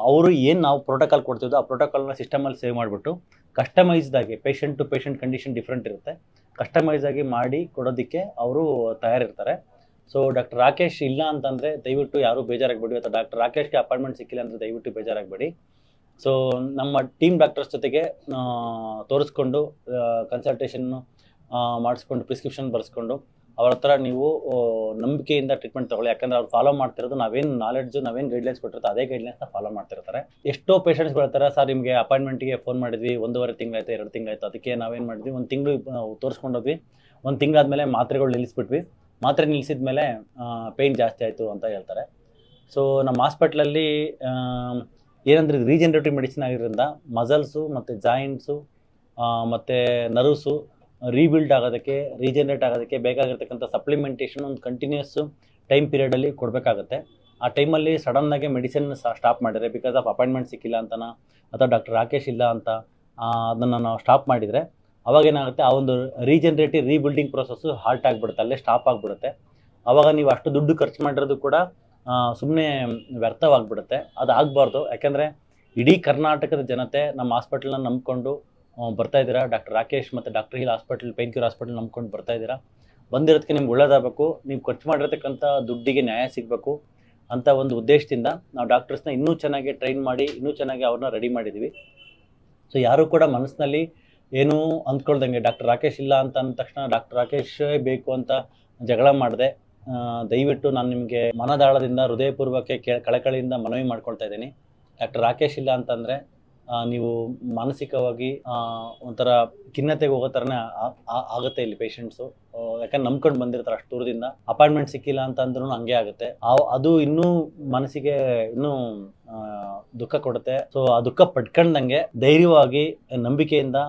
ಅವರು ಏನು ನಾವು ಪ್ರೋಟೋಕಾಲ್ ಕೊಡ್ತಿದ್ದೋ ಆ ಪ್ರೋಟೋಕಾಲ್ನ ಸಿಸ್ಟಮಲ್ಲಿ ಸೇವ್ ಮಾಡಿಬಿಟ್ಟು ಕಸ್ಟಮೈಸ್ಡಾಗಿ, patient to patient condition different ಇರುತ್ತೆ, ಕಸ್ಟಮೈಸಾಗಿ ಮಾಡಿ ಕೊಡೋದಕ್ಕೆ ಅವರು ತಯಾರಿರ್ತಾರೆ. ಸೊ ಡಾಕ್ಟರ್ ರಾಕೇಶ್ ಇಲ್ಲ ಅಂತಂದರೆ ದಯವಿಟ್ಟು ಯಾರೂ ಬೇಜಾರಾಗಬೇಡಿ, ಅಥವಾ ಡಾಕ್ಟರ್ ರಾಕೇಶ್ಗೆ ಅಪಾಯಿಂಟ್ಮೆಂಟ್ ಸಿಕ್ಕಿಲ್ಲ ಅಂದರೆ ದಯವಿಟ್ಟು ಬೇಜಾರಾಗಬೇಡಿ. ಸೊ ನಮ್ಮ ಟೀಮ್ ಡಾಕ್ಟರ್ಸ್ ಜೊತೆಗೆ ತೋರಿಸ್ಕೊಂಡು ಕನ್ಸಲ್ಟೇಷನ್ನು ಮಾಡಿಸ್ಕೊಂಡು ಪ್ರಿಸ್ಕ್ರಿಪ್ಷನ್ ಬರೆಸ್ಕೊಂಡು ಅವ್ರ ಹತ್ರ ನೀವು ನಂಬಿಕೆಯಿಂದ ಟ್ರೀಟ್ಮೆಂಟ್ ತೊಗೊಳ್ಳಿ. ಯಾಕಂದರೆ ಅವ್ರು ಫಾಲೋ ಮಾಡ್ತಿರೋದು ನಾವೇನು ನಾಲೆಡ್ಜು, ನಾವೇನು ಗೈಡ್ಲೈನ್ಸ್ ಕೊಟ್ಟಿರ್ತಾರೆ ಅದೇ ಗೈಡ್ಲೈನ್ಸ್ನ ಫಾಲೋ ಮಾಡ್ತಿರ್ತಾರೆ. ಎಷ್ಟೋ ಪೇಷಂಟ್ಸ್ ಹೇಳ್ತಾರೆ, ಸರ್ ನಿಮಗೆ ಅಪಾಯಿಂಟ್ಮೆಂಟಿಗೆ ಫೋನ್ ಮಾಡಿದ್ವಿ, 1.5 ತಿಂಗಳಾಯ್ತು, 2 ತಿಂಗಳಾಯ್ತು, ಅದಕ್ಕೆ ನಾವೇನು ಮಾಡಿದ್ವಿ, 1 ತಿಂಗಳು ತೋರಿಸ್ಕೊಂಡೋದ್ವಿ, 1 ತಿಂಗಳಾದಮೇಲೆ ಮಾತ್ರೆಗಳು ನಿಲ್ಲಿಸ್ಬಿಟ್ವಿ, ಮಾತ್ರೆ ನಿಲ್ಲಿಸಿದ ಮೇಲೆ ಪೇಯ್ನ್ ಜಾಸ್ತಿ ಆಯಿತು ಅಂತ ಹೇಳ್ತಾರೆ. ಸೊ ನಮ್ಮ ಹಾಸ್ಪಿಟ್ಲಲ್ಲಿ ಏನಂದರೆ ರೀಜನರೇಟಿವ್ ಮೆಡಿಸಿನ್ ಆಗಿರೋದ್ರಿಂದ ಮಸಲ್ಸು ಮತ್ತು ಜಾಯಿಂಟ್ಸು ಮತ್ತು ನರ್ವ್ಸು ರೀಬಿಲ್ಡ್ ಆಗೋದಕ್ಕೆ, ರೀಜನರೇಟ್ ಆಗೋದಕ್ಕೆ ಬೇಕಾಗಿರ್ತಕ್ಕಂಥ ಸಪ್ಲಿಮೆಂಟೇಷನ್ ಒಂದು ಕಂಟಿನ್ಯೂಸ್ ಟೈಮ್ ಪೀರಿಯಡಲ್ಲಿ ಕೊಡಬೇಕಾಗತ್ತೆ. ಆ ಟೈಮಲ್ಲಿ ಸಡನ್ನಾಗಿ ಮೆಡಿಸಿನ್ ಸ್ಟಾಪ್ ಮಾಡಿದರೆ, ಬಿಕಾಸ್ ಆಫ್ ಅಪಾಯಿಂಟ್ಮೆಂಟ್ ಸಿಕ್ಕಿಲ್ಲ ಅಂತನ ಅಥವಾ ಡಾಕ್ಟರ್ ರಾಕೇಶ್ ಇಲ್ಲ ಅಂತ ಅದನ್ನು ನಾವು ಸ್ಟಾಪ್ ಮಾಡಿದರೆ ಅವಾಗೇನಾಗುತ್ತೆ, ಆ ಒಂದು ರೀಬಿಲ್ಡಿಂಗ್ ಪ್ರೊಸೆಸ್ಸು ಹಾಲ್ಟ್ ಆಗಿಬಿಡುತ್ತೆ, ಅಲ್ಲೇ ಸ್ಟಾಪ್ ಆಗಿಬಿಡುತ್ತೆ. ಆವಾಗ ನೀವು ಅಷ್ಟು ದುಡ್ಡು ಖರ್ಚು ಮಾಡಿರೋದು ಕೂಡ ಸುಮ್ಮನೆ ವ್ಯರ್ಥವಾಗಿಬಿಡುತ್ತೆ. ಅದು ಆಗಬಾರ್ದು. ಯಾಕೆಂದರೆ ಇಡೀ ಕರ್ನಾಟಕದ ಜನತೆ ನಮ್ಮ ಹಾಸ್ಪಿಟಲ್ನ ನಂಬ್ಕೊಂಡು ಬರ್ತಾಯಿದ್ದೀರಾ. ಡಾಕ್ಟರ್ ರಾಕೇಶ್ ಮತ್ತು doctor hill hospital, pain cure hospital ನಂಬ್ಕೊಂಡು ಬರ್ತಾಯಿದ್ದೀರಾ. ಬಂದಿರೋದಕ್ಕೆ ನಿಮ್ಗೆ ಒಳ್ಳೇದಾಗಬೇಕು, ನೀವು ಖರ್ಚು ಮಾಡಿರ್ತಕ್ಕಂಥ ದುಡ್ಡಿಗೆ ನ್ಯಾಯ ಸಿಗಬೇಕು ಅಂತ ಒಂದು ಉದ್ದೇಶದಿಂದ ನಾವು ಡಾಕ್ಟರ್ಸ್ನ ಇನ್ನೂ ಚೆನ್ನಾಗಿ ಟ್ರೈನ್ ಮಾಡಿ ಇನ್ನೂ ಚೆನ್ನಾಗಿ ಅವ್ರನ್ನ ರೆಡಿ ಮಾಡಿದ್ದೀವಿ. ಸೊ ಯಾರೂ ಕೂಡ ಮನಸ್ಸಿನಲ್ಲಿ ಏನೂ ಅಂದ್ಕೊಳ್ದಂಗೆ ಡಾಕ್ಟರ್ ರಾಕೇಶ್ ಇಲ್ಲ ಅಂತ ಅಂದ ತಕ್ಷಣ ಡಾಕ್ಟರ್ ರಾಕೇಶೇ ಬೇಕು ಅಂತ ಜಗಳ ಮಾಡದೆ ದಯವಿಟ್ಟು ನಾನು ನಿಮಗೆ ಮನದಾಳದಿಂದ ಹೃದಯಪೂರ್ವಕ ಕಳಕಳಿಯಿಂದ ಮನವಿ ಮಾಡ್ಕೊಳ್ತಾ ಇದ್ದೀನಿ. ಡಾಕ್ಟರ್ ರಾಕೇಶ್ ಇಲ್ಲ ಅಂತಂದರೆ ನೀವು ಮಾನಸಿಕವಾಗಿ ಒಂಥರ ಖಿನ್ನತೆಗೆ ಹೋಗೋ ಥರನೇ ಆಗುತ್ತೆ ಇಲ್ಲಿ ಪೇಷಂಟ್ಸು. ಯಾಕಂದ್ರೆ ನಂಬ್ಕೊಂಡು ಬಂದಿರ್ತಾರೆ ಅಷ್ಟು ದೂರದಿಂದ, ಅಪಾಯಿಂಟ್ಮೆಂಟ್ ಸಿಕ್ಕಿಲ್ಲ ಅಂತಂದ್ರೂ ಹಂಗೆ ಆಗುತ್ತೆ. ಅದು ಇನ್ನೂ ಮನಸ್ಸಿಗೆ ಇನ್ನೂ ದುಃಖ ಕೊಡುತ್ತೆ. ಸೊ ಆ ದುಃಖ ಪಡ್ಕೊಂಡಂಗೆ ಧೈರ್ಯವಾಗಿ ನಂಬಿಕೆಯಿಂದ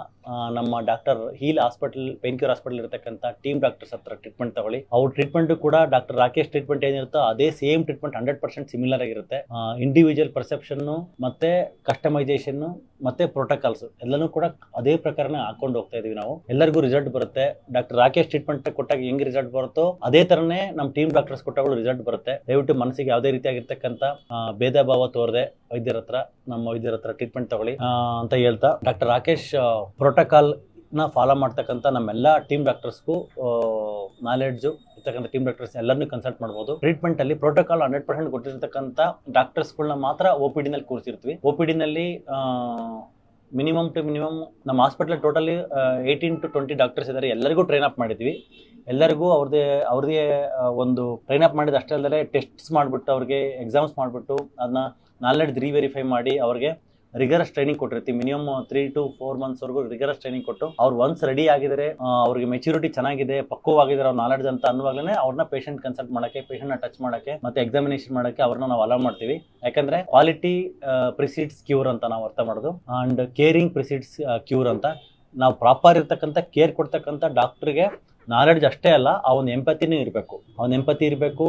ನಮ್ಮ doctor heal hospital, pain cure hospital ಇರತಕ್ಕಂಥ ಟೀಮ್ ಡಾಕ್ಟರ್ಸ್ ಹತ್ರ ಟ್ರೀಟ್ಮೆಂಟ್ ತಗೊಳ್ಳಿ. ಅವ್ರ ಟ್ರೀಟ್ಮೆಂಟ್ ಕೂಡ ಡಾಕ್ಟರ್ ರಾಕೇಶ್ ಟ್ರೀಟ್ಮೆಂಟ್ ಏನಿರುತ್ತೋ ಅದೇ ಸೇಮ್ ಟ್ರೀಟ್ಮೆಂಟ್ 100% ಸಿಮಿಲರ್ ಆಗಿರುತ್ತೆ. ಇಂಡಿವಿಜುವಲ್ ಪರ್ಸೆಪ್ಷನ್ನು ಮತ್ತೆ ಕಸ್ಟಮೈಸೇಷನ್ ಮತ್ತೆ ಪ್ರೋಟೋಕಾಲ್ಸ್ ಎಲ್ಲನೂ ಕೂಡ ಅದೇ ಪ್ರಕಾರನೇ ಹಾಕೊಂಡು ಹೋಗ್ತಾ ಇದೀವಿ ನಾವು. ಎಲ್ಲರಿಗೂ ರಿಸಲ್ಟ್ ಬರುತ್ತೆ. ಡಾಕ್ಟರ್ ರಾಕೇಶ್ ಟ್ರೀಟ್ಮೆಂಟ್ ಕೊಟ್ಟಾಗ ಹೆಂಗ್ ರಿಸಲ್ಟ್ ಬರುತ್ತೋ ಅದೇ ತರನೇ ನಮ್ಮ ಟೀಮ್ ಡಾಕ್ಟರ್ಸ್ ಕೊಟ್ಟಾಗಳು ರಿಸಲ್ಟ್ ಬರುತ್ತೆ. ದಯವಿಟ್ಟು ಮನಸ್ಸಿಗೆ ಯಾವುದೇ ರೀತಿಯಾಗಿರ್ತಕ್ಕಂಥ ಭೇದ ಭಾವ ತೋರದೆ ನಮ್ಮ ವೈದ್ಯರ ಹತ್ರ ಟ್ರೀಟ್ಮೆಂಟ್ ತಗೊಳ್ಳಿ ಅಂತ ಹೇಳ್ತಾ, ಡಾಕ್ಟರ್ ರಾಕೇಶ್ ಪ್ರೋಟೋಕಾಲ್ ನ ಫಾಲೋ ಮಾಡ್ತಕ್ಕಂಥ ನಮ್ಮೆಲ್ಲ ಟೀಮ್ ಡಾಕ್ಟರ್ಸ್ಗೂ ನಾಲೆಡ್ಜು ಇರ್ತಕ್ಕಂಥ ಟೀಮ್ ಡಾಕ್ಟರ್ಸ್ ಎಲ್ಲರನ್ನೂ ಕನ್ಸಲ್ಟ್ ಮಾಡ್ಬೋದು. ಟ್ರೀಟ್ಮೆಂಟ್ ಅಲ್ಲಿ ಪ್ರೋಟೋಕಾಲ್ 100% ಕೊಟ್ಟಿರ್ತಕ್ಕಂಥ ಡಾಕ್ಟರ್ಸ್ಗಳನ್ನ ಮಾತ್ರ OPD ನಲ್ಲಿ ಕೂರಿಸಿರ್ತೀವಿ. OPD ನಲ್ಲಿ ಮಿನಿಮಮ್ ಟು ಮಿನಿಮಮ್ ನಮ್ಮ ಹಾಸ್ಪಿಟಲ್ ಟೋಟಲಿ 18 to 20 ಡಾಕ್ಟರ್ಸ್ ಇದ್ದಾರೆ. ಎಲ್ಲರಿಗೂ ಟ್ರೈನ್ ಅಪ್ ಮಾಡಿದ್ವಿ. ಎಲ್ಲರಿಗೂ ಅವ್ರದೇ ಒಂದು ಟ್ರೈನ್ ಅಪ್ ಮಾಡಿದ ಅಷ್ಟೇ ಅಲ್ಲದೆ ಟೆಸ್ಟ್ಸ್ ಮಾಡಿಬಿಟ್ಟು ಅವ್ರಿಗೆ ಎಕ್ಸಾಮ್ಸ್ ಮಾಡಿಬಿಟ್ಟು ಅದನ್ನ ನಾಲೆಡ್ಜ್ ರೀವೆರಿಫೈ ಮಾಡಿ ಅವ್ರಿಗೆ ರಿಗರಸ್ ಟ್ರೈನಿಂಗ್ ಕೊಟ್ಟಿರ್ತೀವಿ. ಮಿನಿಮಮ್ 3 to 4 months ವರೆಗೂ ರಿಗರಸ್ ಟ್ರೈನಿಂಗ್ ಕೊಟ್ಟು ಅವ್ರು ಒನ್ಸ್ ರೆಡಿ ಆಗಿದ್ದಾರೆ, ಅವ್ರಿಗೆ ಮೆಚುರಿಟಿ ಚೆನ್ನಾಗಿದೆ, ಪಕ್ವವಾಗಿದ್ದಾರೆ ಅವ್ರ ನಾಲೆಡ್ಜ್ ಅಂತ ಅನ್ನುವಾಗಲೇ ಅವ್ರನ್ನ ಪೇಷಂಟ್ ಕನ್ಸಲ್ಟ್ ಮಾಡೋಕ್ಕೆ, ಪೇಷಂಟ್ನ ಟಚ್ ಮಾಡೋಕ್ಕೆ ಮತ್ತೆ ಎಕ್ಸಾಮಿನೇಷನ್ ಮಾಡೋಕ್ಕೆ ಅವ್ರನ್ನ ನಾವು ಅಲೋ ಮಾಡ್ತೀವಿ. ಯಾಕಂದ್ರೆ ಕ್ವಾಲಿಟಿ ಪ್ರಿಸೀಡ್ಸ್ ಕ್ಯೂರ್ ಅಂತ ನಾವು ಅರ್ಥ ಮಾಡೋದು, ಅಂಡ್ ಕೇರಿಂಗ್ ಪ್ರಿಸೀಡ್ಸ್ ಕ್ಯೂರ್ ಅಂತ. ನಾವು ಪ್ರಾಪರ್ ಇರ್ತಕ್ಕಂಥ ಕೇರ್ ಕೊಡ್ತಕ್ಕಂಥ ಡಾಕ್ಟ್ರಿಗೆ ನಾಲೆಡ್ಜ್ ಅಷ್ಟೇ ಅಲ್ಲ, ಆ ಒಂದು ಎಂಪತಿನೂ ಇರಬೇಕು. ಎಂಪತಿ ಇರಬೇಕು,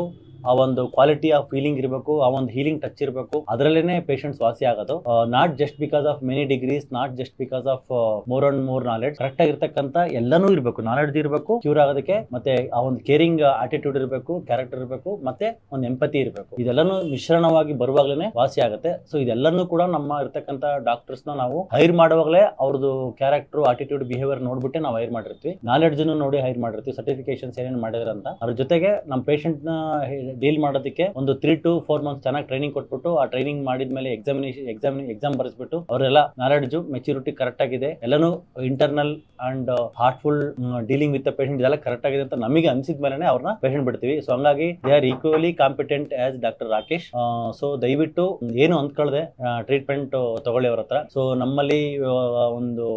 ಆ ಒಂದು ಕ್ವಾಲಿಟಿ ಆಫ್ ಫೀಲಿಂಗ್ ಇರಬೇಕು, ಆ ಒಂದು ಹೀಲಿಂಗ್ ಟಚ್ ಇರಬೇಕು. ಅದರಲ್ಲೇನೆ ಪೇಷಂಟ್ಸ್ ವಾಸಿ ಆಗೋದು. Not just because of many degrees, not just because of more and more knowledge. Correct ಆಗಿರ್ತಕ್ಕಂಥ ಎಲ್ಲನೂ ಇರಬೇಕು, ನಾಲೆಡ್ಜ್ ಇರಬೇಕು ಕ್ಯೂರ್ ಆಗೋದಕ್ಕೆ, ಮತ್ತೆ ಆ ಒಂದು ಕೇರಿಂಗ್ ಆಟಿಟ್ಯೂಡ್ ಇರಬೇಕು, ಕ್ಯಾರೆಕ್ಟರ್ ಇರಬೇಕು, ಮತ್ತೆ ಒಂದು ಎಂಪತಿ ಇರಬೇಕು. ಇದೆಲ್ಲನೂ ಮಿಶ್ರಣವಾಗಿ ಬರುವಾಗಲೇ ವಾಸಿ ಆಗುತ್ತೆ. ಸೊ ಇದೆಲ್ಲನೂ ಕೂಡ ನಮ್ಮ ಇರ್ತಕ್ಕಂಥ ಡಾಕ್ಟರ್ಸ್ ನಾವು ಹೈರ್ ಮಾಡುವಾಗಲೇ ಅವ್ರದ್ದು ಕ್ಯಾರೆಕ್ಟರ್, ಆಟಿಟ್ಯೂಡ್, ಬಿಹೇವಿಯರ್ ನೋಡ್ಬಿಟ್ಟೆ ನಾವು ಹೈರ್ ಮಾಡಿರ್ತೀವಿ. ನಾಲೆಡ್ಜ್ ನೋಡಿ ಹೈರ್ ಮಾಡಿರ್ತೀವಿ, ಸರ್ಟಿಫಿಕೇಶನ್ಸ್ ಏನೇನು ಮಾಡಿದ್ರೆ ಅಂತ. ಅದ್ರ ಜೊತೆಗೆ ನಮ್ಮ ಪೇಷಂಟ್ ನ ಡೀಲ್ ಮಾಡೋದಕ್ಕೆ ಒಂದು 3 to 4 months ಚೆನ್ನಾಗಿ ಟ್ರೈನಿಂಗ್ ಕೊಟ್ಬಿಟ್ಟು, ಆ ಟ್ರೈನಿಂಗ್ ಮಾಡಿದ್ಮೇಲೆ ಎಕ್ಸಾಮ್ ಬರೆಸ್ಬಿಟ್ಟು ಅವರೆಲ್ಲ ನಾಲೆಡ್ಜು ಮೆಚುರಿಟಿ ಕರೆಕ್ಟ್ ಆಗಿದೆ, ಎಲ್ಲನೂ internal and heartful dealing with patient ಇದೆಲ್ಲ ಕರೆಕ್ಟ್ ಆಗಿದೆ ಅಂತ ನಮಗೆ ಅನ್ಸಿದ ಮೇಲೆ ಅವ್ರನ್ನ ಪೇಷಂಟ್ ಬಿಡ್ತೀವಿ. ಸೊ ಹಂಗಾಗಿ they are equally competent as doctor Rakesh. So ದಯವಿಟ್ಟು ಏನು ಅಂದ್ಕೊಳ್ಳದೆ ಟ್ರೀಟ್ಮೆಂಟ್ ತಗೊಳ್ಳಿ ಅವ್ರ ಹತ್ರ. ಸೊ ನಮ್ಮಲ್ಲಿ ಒಂದು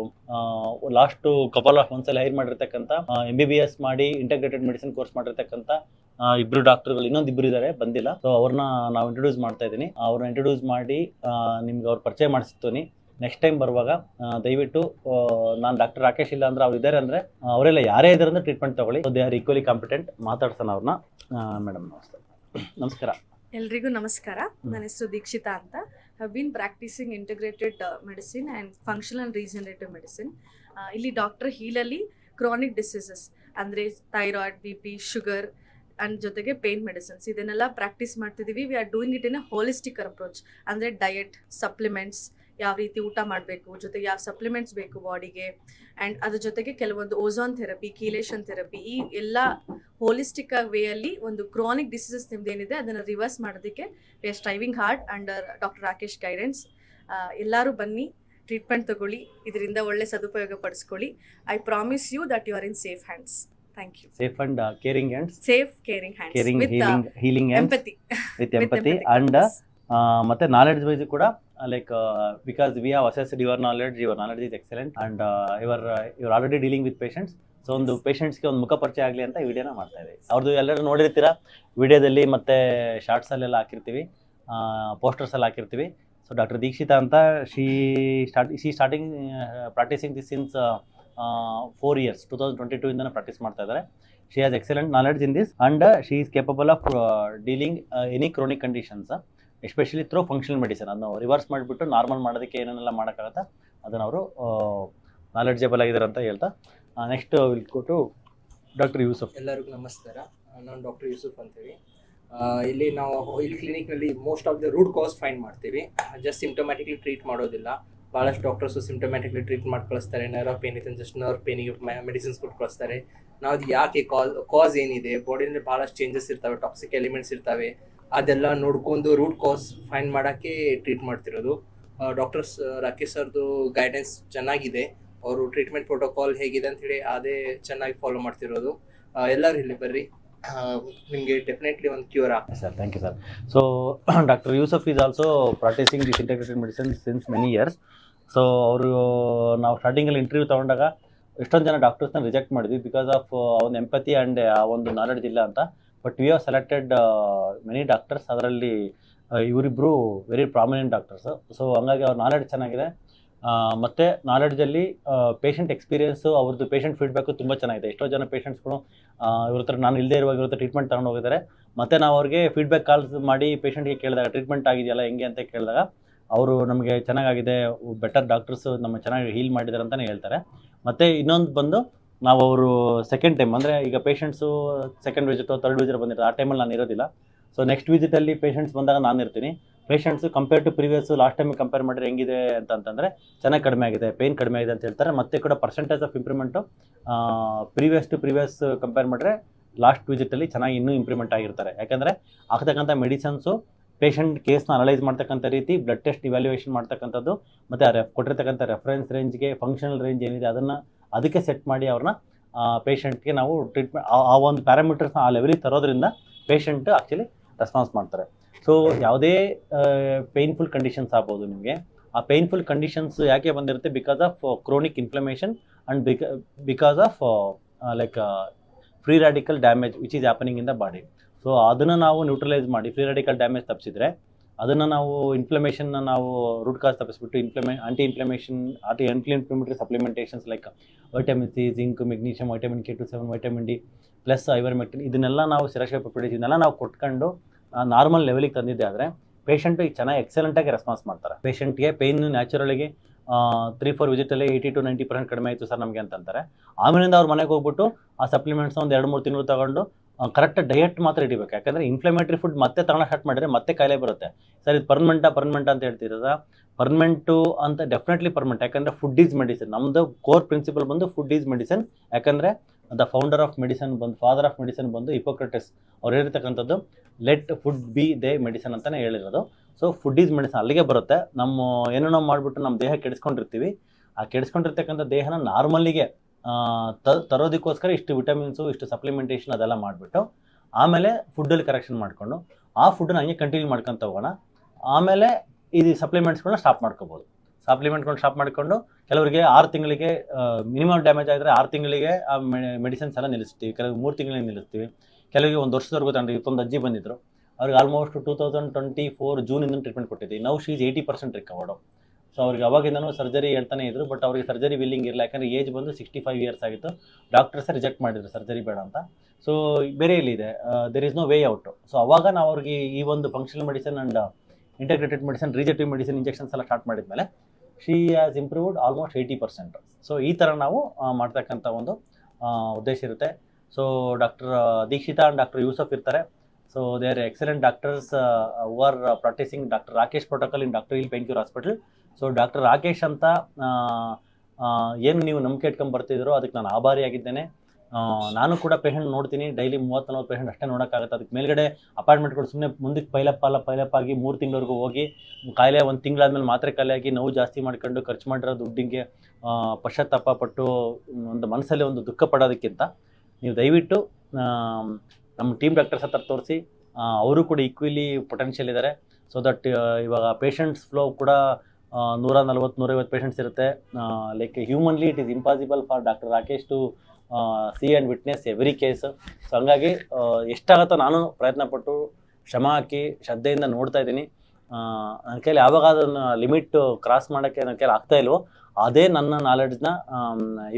ಲಾಸ್ಟ್ ಕಪಲ್ ಆಫ್ ಮಂತ್ಸ್ ಅಲ್ಲಿ ಹೈರ್ ಮಾಡಿರ್ತಕ್ಕಂಥ MBBS ಮಾಡಿ ಇಂಟಗ್ರೇಟೆಡ್ ಮೆಡಿಸಿನ್ ಕೋರ್ಸ್ ಮಾಡಿರ್ತಕ್ಕಂಥ ಇಬ್ರು ಡಾಕ್ಟರ್ಗಳು, ಇನ್ನೊಂದಿಬ್ರು ಇದ್ದಾರೆ ಬಂದಿಲ್ಲ. ಸೊ ಅವ್ರನ್ನ ನಾವು ಇಂಟ್ರೊಡ್ಯೂಸ್ ಮಾಡ್ತಾ ಇದ್ದೀನಿ. ಅವ್ರನ್ನ ಇಂಟ್ರೊಡ್ಯೂಸ್ ಮಾಡಿ ನಿಮ್ಗೆ ಅವ್ರ ಪರಿಚಯ ಮಾಡಿಸ್ತೀನಿ. ನೆಕ್ಸ್ಟ್ ಟೈಮ್ ಬರುವಾಗ ದಯವಿಟ್ಟು ನಾನು ಡಾಕ್ಟರ್ ರಾಕೇಶ್ ಇಲ್ಲ ಅಂದ್ರೆ ಅವ್ರು ಇದ್ದಾರೆ ಅಂದ್ರೆ ಅವರೆಲ್ಲ ಯಾರೇ ಇದ್ದಾರೆ ಅಂದ್ರೆ ಟ್ರೀಟ್ಮೆಂಟ್ ತಗೊಳ್ಳಿ. They are equally competent. ಮಾತಾಡ್ತಾನೆ ಅವ್ರನ್ನ. ಮೇಡಮ್ ನಮಸ್ಕಾರ. ಎಲ್ರಿಗೂ ನಮಸ್ಕಾರ. ನನ್ನ ಹೆಸರು ದೀಕ್ಷಿತಾ ಅಂತ. Have been practising integrated medicine and functional regenerative medicine. ಇಲ್ಲಿ ಡಾಕ್ಟರ್ ಹೀಲಲ್ಲಿ ಕ್ರಾನಿಕ್ ಡಿಸೀಸಸ್ ಅಂದರೆ ಥೈರಾಯ್ಡ್, BP, ಶುಗರ್ ಆ್ಯಂಡ್ ಜೊತೆಗೆ ಪೇನ್ ಮೆಡಿಸಿನ್ಸ್ ಇದನ್ನೆಲ್ಲ ಪ್ರಾಕ್ಟೀಸ್ ಮಾಡ್ತಿದ್ದೀವಿ. We are doing it in a holistic approach. ಅಂದರೆ ಡಯಟ್, ಸಪ್ಲಿಮೆಂಟ್ಸ್, ಯಾವ ರೀತಿ ಊಟ ಮಾಡಬೇಕು, ಜೊತೆಗೆ ಯಾವ ಸಪ್ಲಿಮೆಂಟ್ಸ್ ಬೇಕು ಬಾಡಿಗೆ, ಆ್ಯಂಡ್ ಅದ್ರ ಜೊತೆಗೆ ಕೆಲವೊಂದು ಓಝೋನ್ ಥೆರಪಿ, ಕೀಲೇಷನ್ ಥೆರಪಿ, ಈ ಎಲ್ಲ ಹೋಲಿಸ್ಟಿಕ್ ವೇಯಲ್ಲಿ ಒಂದು ಕ್ರಾನಿಕ್ ಡಿಸೀಸಸ್ ನಿಮ್ದೇನಿದೆ ಅದನ್ನು ರಿವರ್ಸ್ ಮಾಡೋದಕ್ಕೆ we are striving hard under doctor Rakesh guidance. ಎಲ್ಲರೂ ಬನ್ನಿ, ಟ್ರೀಟ್ಮೆಂಟ್ ತಗೊಳ್ಳಿ, ಇದರಿಂದ ಒಳ್ಳೆ ಸದುಪಯೋಗ ಪಡಿಸ್ಕೊಳ್ಳಿ. I promise you that you are in safe hands. Thank you. Safe and caring hands. Safe, caring hands. Caring, with healing hands. empathy. With empathy and ಮತ್ತೆ knowledge wise ಕೂಡ like because we have assessed your knowledge is excellent and your already dealing with patients. So ಒಂದು ಪೇಷಂಟ್ಸ್ಗೆ ಒಂದು ಮುಖ ಪರಿಚಯ ಆಗಲಿ ಅಂತ ವಿಡಿಯೋನ ಮಾಡ್ತಾ ಇದ್ದೀವಿ. ಅವ್ರದ್ದು ಎಲ್ಲರೂ ನೋಡಿರ್ತೀರಾ ವಿಡಿಯೋದಲ್ಲಿ, ಮತ್ತೆ ಶಾರ್ಟ್ಸಲ್ಲೆಲ್ಲ ಹಾಕಿರ್ತೀವಿ, ಪೋಸ್ಟರ್ಸಲ್ಲಿ ಹಾಕಿರ್ತೀವಿ. ಸೊ ಡಾಕ್ಟರ್ ದೀಕ್ಷಿತಾ ಅಂತ she starting practising this since 4 years, 2022 ಇಂದನೇ ಪ್ರಾಕ್ಟೀಸ್ ಮಾಡ್ತಾ ಇದ್ದಾರೆ. She has excellent knowledge in this and she is capable of dealing any chronic conditions, especially through functional medicine. ಅದನ್ನು ರಿವರ್ಸ್ ಮಾಡಿಬಿಟ್ಟು ನಾರ್ಮಲ್ ಮಾಡೋದಕ್ಕೆ ಏನೇನೆಲ್ಲ ಮಾಡೋಕ್ಕಾಗತ್ತೆ ಅದನ್ನು ಅವರು ನಾಲೆಡ್ಜಬಲ್ ಆಗಿದ್ದಾರೆ ಅಂತ ಹೇಳ್ತಾ, next will go to doctor Yusuf. ಎಲ್ಲರಿಗೂ ನಮಸ್ಕಾರ. ನಾನು ಡಾಕ್ಟರ್ ಯೂಸುಫ್ ಅಂತೇಳಿ. ಇಲ್ಲಿ ಕ್ಲಿನಿಕ್ನಲ್ಲಿ most of the root cause find ಮಾಡ್ತೀವಿ. ಜಸ್ಟ್ ಸಿಂಪ್ಟಮ್ಯಾಟಿಕ್ಲಿ ಟ್ರೀಟ್ ಮಾಡೋದಿಲ್ಲ. ಭಾಳಷ್ಟು ಡಾಕ್ಟರ್ಸು ಸಿಂಪ್ಟಮ್ಯಾಟಿಕ್ಲಿ ಟ್ರೀಟ್ ಮಾಡಿ ಕಳಿಸ್ತಾರೆ. ನರ್ವ್ ಪೇನ್ ಇತ್ತು ಜಸ್ಟ್ ನರ್ವ್ ಪೇನಿಗೆ ಮೆಡಿಸಿನ್ಸ್ ಕೊಟ್ಟು ಕಳಿಸ್ತಾರೆ. ನಾವು ಅದು ಯಾಕೆ ಕಾಸ್ ಏನಿದೆ, ಬಾಡಿನಲ್ಲಿ ಭಾಳಷ್ಟು ಚೇಂಜಸ್ ಇರ್ತವೆ, ಟಾಕ್ಸಿಕ್ ಎಲಿಮೆಂಟ್ಸ್ ಇರ್ತವೆ, ಅದೆಲ್ಲ ನೋಡ್ಕೊಂಡು ರೂಟ್ ಕಾಸ್ ಫೈಂಡ್ ಮಾಡೋಕ್ಕೆ ಟ್ರೀಟ್ ಮಾಡ್ತಿರೋದು. ಡಾಕ್ಟರ್ಸ್ ರಾಕೇಶ್ ಸರ್ದು ಗೈಡೆನ್ಸ್ ಚೆನ್ನಾಗಿದೆ. ಅವರು ಟ್ರೀಟ್ಮೆಂಟ್ ಪ್ರೋಟೋಕಾಲ್ ಹೇಗಿದೆ ಅಂಥೇಳಿ ಅದೇ ಚೆನ್ನಾಗಿ ಫಾಲೋ ಮಾಡ್ತಿರೋದು. ಎಲ್ಲರೂ ಇಲ್ಲಿ ಬರ್ರಿ, ನಿಮಗೆ ಡೆಫಿನೆಟ್ಲಿ ಒಂದು ಕ್ಯೂರ್ ಆಗ್ತದೆ. Sir thank you sir. So doctor Yusuf is also practising this integrated medicine since many years. So ಅವರು ನಾವು ಸ್ಟಾರ್ಟಿಂಗಲ್ಲಿ ಇಂಟರ್ವ್ಯೂ ತೊಗೊಂಡಾಗ ಎಷ್ಟೊಂದು ಜನ ಡಾಕ್ಟರ್ಸ್ನ ರಿಜೆಕ್ಟ್ ಮಾಡಿದ್ವಿ ಬಿಕಾಸ್ ಆಫ್ ಒಂದು ಎಂಪತಿ ಆ್ಯಂಡ್ ಆ ಒಂದು ನಾಲೆಡ್ಜ್ ಇಲ್ಲ ಅಂತ. But we have selected many doctors. ಅದರಲ್ಲಿ ಇವರಿಬ್ಬರು ವೆರಿ ಪ್ರಾಮಿನೆಂಟ್ ಡಾಕ್ಟರ್ಸ್. ಸೊ ಹಂಗಾಗಿ ಅವ್ರ ನಾಲೆಡ್ಜ್ ಚೆನ್ನಾಗಿದೆ. ಮತ್ತು ನಾಲೆಡ್ಜಲ್ಲಿ ಪೇಷಂಟ್ ಎಕ್ಸ್ಪೀರಿಯನ್ಸು ಅವ್ರದ್ದು ಪೇಷಂಟ್ ಫೀಡ್ಬ್ಯಾಕು ತುಂಬ ಚೆನ್ನಾಗಿದೆ. ಎಷ್ಟೋ ಜನ ಪೇಷಂಟ್ಸ್ಗಳು ಇವ್ರ ಹತ್ರ ನಾನು ಇಲ್ಲದೆ ಇರುವಾಗ ಇವ್ರ ಹತ್ರ ಟ್ರೀಟ್ಮೆಂಟ್ ತೊಗೊಂಡು ಹೋಗಿದ್ದಾರೆ. ಮತ್ತು ನಾವು ಅವ್ರಿಗೆ ಫೀಡ್ಬ್ಯಾಕ್ ಕಾಲ್ಸ್ ಮಾಡಿ ಪೇಷಂಟ್ಗೆ ಕೇಳಿದಾಗ ಟ್ರೀಟ್ಮೆಂಟ್ ಆಗಿದೆಯಲ್ಲ ಹೆಂಗೆ ಅಂತ ಕೇಳಿದಾಗ ಅವರು ನಮಗೆ ಚೆನ್ನಾಗಿದೆ, ಬೆಟರ್ ಡಾಕ್ಟರ್ಸು ನಮ್ಮ ಚೆನ್ನಾಗಿ ಹೀಲ್ ಮಾಡಿದ್ದಾರೆ ಅಂತಲೇ ಹೇಳ್ತಾರೆ. ಮತ್ತು ಇನ್ನೊಂದು ಬಂದು ನಾವು ಅವರು ಸೆಕೆಂಡ್ ಟೈಮ್ ಅಂದರೆ ಈಗ patients second visit third visit ಬಂದಿರ್ತಾರೆ, ಆ ಟೈಮಲ್ಲಿ ನಾನು ಇರೋದಿಲ್ಲ. ಸೊ ನೆಕ್ಸ್ಟ್ ವಿಸಿಟಲ್ಲಿ ಪೇಷಂಟ್ಸ್ ಬಂದಾಗ ನಾನು ಇರ್ತೀನಿ. Patients compare to previous last ಟೈಮಿಗೆ ಕಂಪೇರ್ ಮಾಡಿದ್ರೆ ಹೆಂಗಿದೆ ಅಂತಂದರೆ ಚೆನ್ನಾಗಿ ಕಡಿಮೆ ಆಗಿದೆ, ಪೇಯ್ನ್ ಕಡಿಮೆ ಆಗಿದೆ ಅಂತ ಹೇಳ್ತಾರೆ. ಮತ್ತೆ ಕೂಡ percentage of improvement previous compare ಮಾಡಿದ್ರೆ ಲಾಸ್ಟ್ ವಿಸಿಟಲ್ಲಿ ಚೆನ್ನಾಗಿ ಇನ್ನೂ ಇಂಪ್ರೂವ್ಮೆಂಟ್ ಆಗಿರ್ತಾರೆ. ಯಾಕಂದರೆ ಆಗ್ತಕ್ಕಂಥ ಮೆಡಿಸನ್ಸು ಪೇಷಂಟ್ ಕೇಸ್ನ ಅನಲೈಸ್ ಮಾಡ್ತಕ್ಕಂಥ ರೀತಿ, ಬ್ಲಡ್ ಟೆಸ್ಟ್ ಇವ್ಯಾಲ್ಯೂಯೇಷನ್ ಮಾಡ್ತಕ್ಕಂಥದ್ದು, ಮತ್ತು ಕೊಟ್ಟಿರ್ತಕ್ಕಂಥ ರೆಫರೆನ್ಸ್ ರೇಂಜ್ಗೆ ಫಂಕ್ಷನಲ್ ರೇಂಜ್ ಏನಿದೆ ಅದಕ್ಕೆ ಸೆಟ್ ಮಾಡಿ ಅವ್ರನ್ನ ಪೇಷಂಟ್ಗೆ ನಾವು ಟ್ರೀಟ್ಮೆಂಟ್ ಆ ಒಂದು ಪ್ಯಾರಾಮೀಟರ್ಸ್ನ ಆ ಲೆವೆಲಿಗೆ ತರೋದ್ರಿಂದ ಪೇಷಂಟ್ ಆ್ಯಕ್ಚುಲಿ ರೆಸ್ಪಾನ್ಸ್ ಮಾಡ್ತಾರೆ. ಸೊ ಯಾವುದೇ ಪೇಯ್ನ್ಫುಲ್ ಕಂಡೀಷನ್ಸ್ ಆಗ್ಬೋದು ನಿಮಗೆ. ಆ ಪೇಯ್ನ್ಫುಲ್ ಕಂಡೀಷನ್ಸ್ ಯಾಕೆ ಬಂದಿರುತ್ತೆ? Because of chronic inflammation and because of like free radical damage which is happening in the body. So ಅದನ್ನು ನಾವು ನ್ಯೂಟ್ರಲೈಸ್ ಮಾಡಿ ಫ್ರೀ ರ್ಯಾಡಿಕಲ್ ಡ್ಯಾಮೇಜ್ ತಪ್ಪಿಸಿದ್ರೆ ಅದನ್ನು ನಾವು ಇನ್ಫ್ಲಮೇಷನ್ನ ನಾವು ರೂಟ್ ಕಾಸ್ ತಪ್ಪಿಸ್ಬಿಟ್ಟು anti inflammatory supplementations like vitamin C, zinc, magnesium, vitamin K2-7, vitamin D plus ivermectin ಇದನ್ನೆಲ್ಲ ನಾವು ಸಿರಕ್ಷೆಪಪಿಡಿಸ್ ಇದನ್ನೆಲ್ಲ ನಾವು ಕೊಟ್ಕೊಂಡು ನಾರ್ಮಲ್ ಲೆವೆಲಿಗೆ ತಂದಿದ್ದೆ ಆದರೆ ಪೇಷಂಟು ಈಗ ಚೆನ್ನಾಗಿ ಎಕ್ಸಲೆಂಟಾಗಿ ರೆಸ್ಪಾನ್ಸ್ ಮಾಡ್ತಾರೆ. ಪೇಷಂಟ್ಗೆ ಪೇಯ್ನು ನ್ಯಾಚುರಲಿಗೆ 3-4 ವಿಸಿಟಲ್ಲಿ 80-90% ಕಡಿಮೆ ಆಯಿತು ಸರ್ ನಮಗೆ ಅಂತಂತಾರೆ. ಆಮೇಲಿಂದ ಅವ್ರ ಮನೆಗೆ ಹೋಗ್ಬಿಟ್ಟು ಆ ಸಪ್ಲಿಮೆಂಟ್ಸ್ನ ಒಂದು 2-3 ತಿಂಗಳು ತೊಗೊಂಡು ಕರೆಕ್ಟ್ ಡಯಟ್ ಮಾತ್ರ ಹಿಡಿಬೇಕು. ಯಾಕಂದರೆ ಇನ್ಫ್ಲಮೇಟ್ರಿ ಫುಡ್ ಮತ್ತೆ ತಗೊಳ್ಳೋ ಸ್ಟಾರ್ಟ್ ಮಾಡಿದ್ರೆ ಮತ್ತೆ ಕಾಯಿಲೆ ಬರುತ್ತೆ. ಸರ್ ಇದು ಪರ್ಮನೆಂಟ್ ಅಂತ ಹೇಳ್ತಿರೋದ? ಪರ್ಮನೆಂಟು ಅಂತ ಡೆಫಿನೆಟ್ಲಿ ಪರ್ಮನೆಂಟ್. ಯಾಕಂದರೆ ಫುಡ್ ಈಸ್ ಮೆಡಿಸಿನ್. ನಮ್ಮದು ಕೋರ್ ಪ್ರಿನ್ಸಿಪಲ್ ಬಂದು ಫುಡ್ ಈಸ್ ಮೆಡಿಸಿನ್. ಯಾಕಂದರೆ ದ ಫೌಂಡರ್ ಆಫ್ ಮೆಡಿಸಿನ್ ಬಂದು ಫಾದರ್ ಆಫ್ ಮೆಡಿಸಿನ್ ಬಂದು ಹಿಪೋಕ್ರಟಿಸ್ ಅವ್ರು ಹೇಳಿರ್ತಕ್ಕಂಥದ್ದು let food be the medicine ಅಂತಲೇ ಹೇಳಿರೋದು. ಸೊ ಫುಡ್ ಈಸ್ ಮೆಡಿಸಿನ್ ಅಲ್ಲಿಗೆ ಬರುತ್ತೆ. ನಮ್ಮ ಏನೋ ಮಾಡಿಬಿಟ್ಟು ನಮ್ಮ ದೇಹ ಕೆಡಿಸ್ಕೊಂಡಿರ್ತೀವಿ. ಆ ಕೆಡಿಸ್ಕೊಂಡಿರ್ತಕ್ಕಂಥ ದೇಹನ ನಾರ್ಮಲ್ಲಿಗೆ ತರೋದಕ್ಕೋಸ್ಕರ ಇಷ್ಟು ವಿಟಮಿನ್ಸು, ಇಷ್ಟು ಸಪ್ಲಿಮೆಂಟೇಷನ್ ಅದೆಲ್ಲ ಮಾಡಿಬಿಟ್ಟು ಆಮೇಲೆ ಫುಡ್ಡಲ್ಲಿ ಕರೆಕ್ಷನ್ ಮಾಡಿಕೊಂಡು ಆ ಫುಡ್ಡನ್ನ ಹಂಗೆ ಕಂಟಿನ್ಯೂ ಮಾಡ್ಕೊತ ಹೋಗೋಣ. ಆಮೇಲೆ ಇದು ಸಪ್ಲಿಮೆಂಟ್ಸ್ಗಳನ್ನ ಸ್ಟಾಪ್ ಮಾಡ್ಕೋಬೋದು. ಸಪ್ಲಿಮೆಂಟ್ಗಳನ್ನ ಸ್ಟಾಪ್ ಮಾಡಿಕೊಂಡು ಕೆಲವರಿಗೆ 6 ತಿಂಗಳಿಗೆ ಮಿನಿಮಮ್ ಡ್ಯಾಮೇಜ್ ಆಗಿದ್ರೆ 6 ತಿಂಗಳಿಗೆ ಆ ಮೆಡಿಸಿನ್ಸ್ ಎಲ್ಲ ನಿಲ್ಲಿಸ್ತೀವಿ. ಕೆಲವು 3 ತಿಂಗಳಿಗೆ ನಿಲ್ಲಿಸ್ತೀವಿ. ಕೆಲವರಿಗೆ 1 ವರ್ಷದವರೆಗೂ ತಂದು ಇವತ್ತೊಂದು ಅಜ್ಜಿ ಬಂದಿದ್ದರು. ಅವ್ರಿಗೆ ಆಲ್ಮೋಸ್ಟ್ 2024 ಜೂನಿಂದ ಟ್ರೀಟ್ಮೆಂಟ್ ಕೊಟ್ಟಿದ್ವಿ. Now she is 80% ರಿಕವರ್ಡು. ಸೊ ಅವ್ರಿಗೆ ಅವಾಗಿಂದನೂ ಸರ್ಜರಿ ಹೇಳ್ತಾನೆ ಇದ್ರು. ಬಟ್ ಅವ್ರಿಗೆ ಸರ್ಜರಿ ವಿಲ್ಲಿಂಗ್ ಇರಲ್ಲ. ಯಾಕಂದರೆ ಏಜ್ ಬಂದು 65 ಇಯರ್ಸ್ ಆಗಿತ್ತು. ಡಾಕ್ಟರ್ಸೇ ರಿಜೆಕ್ಟ್ ಮಾಡಿದ್ರು ಸರ್ಜರಿ ಬೇಡ ಅಂತ. ಸೊ ಬೇರೆ ಇಲ್ಲಿದೆ, there is no way out. So ಅವಾಗ ನಾವು ಅವ್ರಿಗೆ ಈ ಒಂದು functional medicine and integrated medicine, regenerative medicine injections ಎಲ್ಲ ಸ್ಟಾರ್ಟ್ ಮಾಡಿದ್ಮೇಲೆ she has improved almost 80%. So ಈ ಥರ ನಾವು ಮಾಡ್ತಕ್ಕಂಥ ಒಂದು ಉದ್ದೇಶ ಇರುತ್ತೆ. So doctor Dikshita and doctor Yusuf ಇರ್ತಾರೆ. So they are excellent doctors who are practising doctor Rakesh protocol in doctor heal pain cure hospital. So doctor Rakesh ಅಂತ ಏನು ನೀವು ನಂಬಿಕೆ ಇಟ್ಕೊಂಡು ಬರ್ತಿದ್ರು ಅದಕ್ಕೆ ನಾನು ಆಭಾರಿಯಾಗಿದ್ದೇನೆ. ನಾನು ಕೂಡ ಪೇಷಂಟ್ ನೋಡ್ತೀನಿ, ಡೈಲಿ 30-40 ಪೇಷಂಟ್ ಅಷ್ಟೇ ನೋಡೋಕ್ಕಾಗುತ್ತೆ. ಅದಕ್ಕೆ ಮೇಲ್ಗಡೆ ಅಪಾಯಿಂಟ್ಮೆಂಟ್ಗಳು ಸುಮ್ಮನೆ ಮುಂದಕ್ಕೆ ಪೈಲಪ್ ಆಗಿ 3 ತಿಂಗಳವರೆಗೂ ಹೋಗಿ ಕಾಯಿಲೆ 1 ತಿಂಗಳಾದ್ಮೇಲೆ ಮಾತ್ರೆ ಖಾಲಿ ಆಗಿ ನೋವು ಜಾಸ್ತಿ ಮಾಡ್ಕೊಂಡು ಖರ್ಚು ಮಾಡಿರೋ ದುಡ್ಡಿಗೆ ಪಶ್ಚಾತ್ತಾಪ ಪಟ್ಟು ಒಂದು ಮನಸ್ಸಲ್ಲಿ ಒಂದು ದುಃಖ ಪಡೋದಕ್ಕಿಂತ ನೀವು ದಯವಿಟ್ಟು ನಮ್ಮ ಟೀಮ್ ಡಾಕ್ಟರ್ಸ್ ಹತ್ರ ತೋರಿಸಿ. ಅವರು ಕೂಡ ಈಕ್ವಲಿ ಪೊಟೆನ್ಷಿಯಲ್ ಇದ್ದಾರೆ. ಸೊ ದಟ್ ಇವಾಗ ಪೇಷಂಟ್ಸ್ ಫ್ಲೋ ಕೂಡ 140-150 ಪೇಷಂಟ್ಸ್ ಇರುತ್ತೆ. Like humanly it is impossible for doctor Rakesh to see and witness every case. So ಹಂಗಾಗಿ ಎಷ್ಟಾಗುತ್ತೋ ನಾನು ಪ್ರಯತ್ನಪಟ್ಟು ಶ್ರಮ ಹಾಕಿ ಶ್ರದ್ಧೆಯಿಂದ ನೋಡ್ತಾ ಇದ್ದೀನಿ. ನನ್ನ ಕೈಲಿ ಯಾವಾಗ ಅದನ್ನು ಲಿಮಿಟ್ ಕ್ರಾಸ್ ಮಾಡೋಕ್ಕೆ ನನ್ನ ಕೈಲಿ ಆಗ್ತಾ ಇಲ್ವೋ ಅದೇ ನನ್ನ ನಾಲೆಡ್ಜ್ನ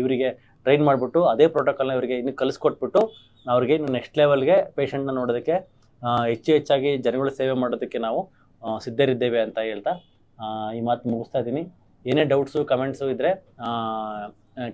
ಇವರಿಗೆ ಟ್ರೈನ್ ಮಾಡಿಬಿಟ್ಟು ಅದೇ ಪ್ರೋಟೋಕಾಲ್ನ ಇವರಿಗೆ ಇನ್ನು ಕಲಿಸ್ಕೊಟ್ಬಿಟ್ಟು ಅವ್ರಿಗೆ ಇನ್ನು ನೆಕ್ಸ್ಟ್ ಲೆವೆಲ್ಗೆ ಪೇಷಂಟ್ನ ನೋಡೋದಕ್ಕೆ ಹೆಚ್ಚಾಗಿ ಜನಗಳ ಸೇವೆ ಮಾಡೋದಕ್ಕೆ ನಾವು ಸಿದ್ಧರಿದ್ದೇವೆ ಅಂತ ಹೇಳ್ತಾ ಈ ಮಾತು ಮುಗಿಸ್ತಾ ಇದ್ದೀನಿ. ಏನೇ ಡೌಟ್ಸು ಕಮೆಂಟ್ಸು ಇದ್ದರೆ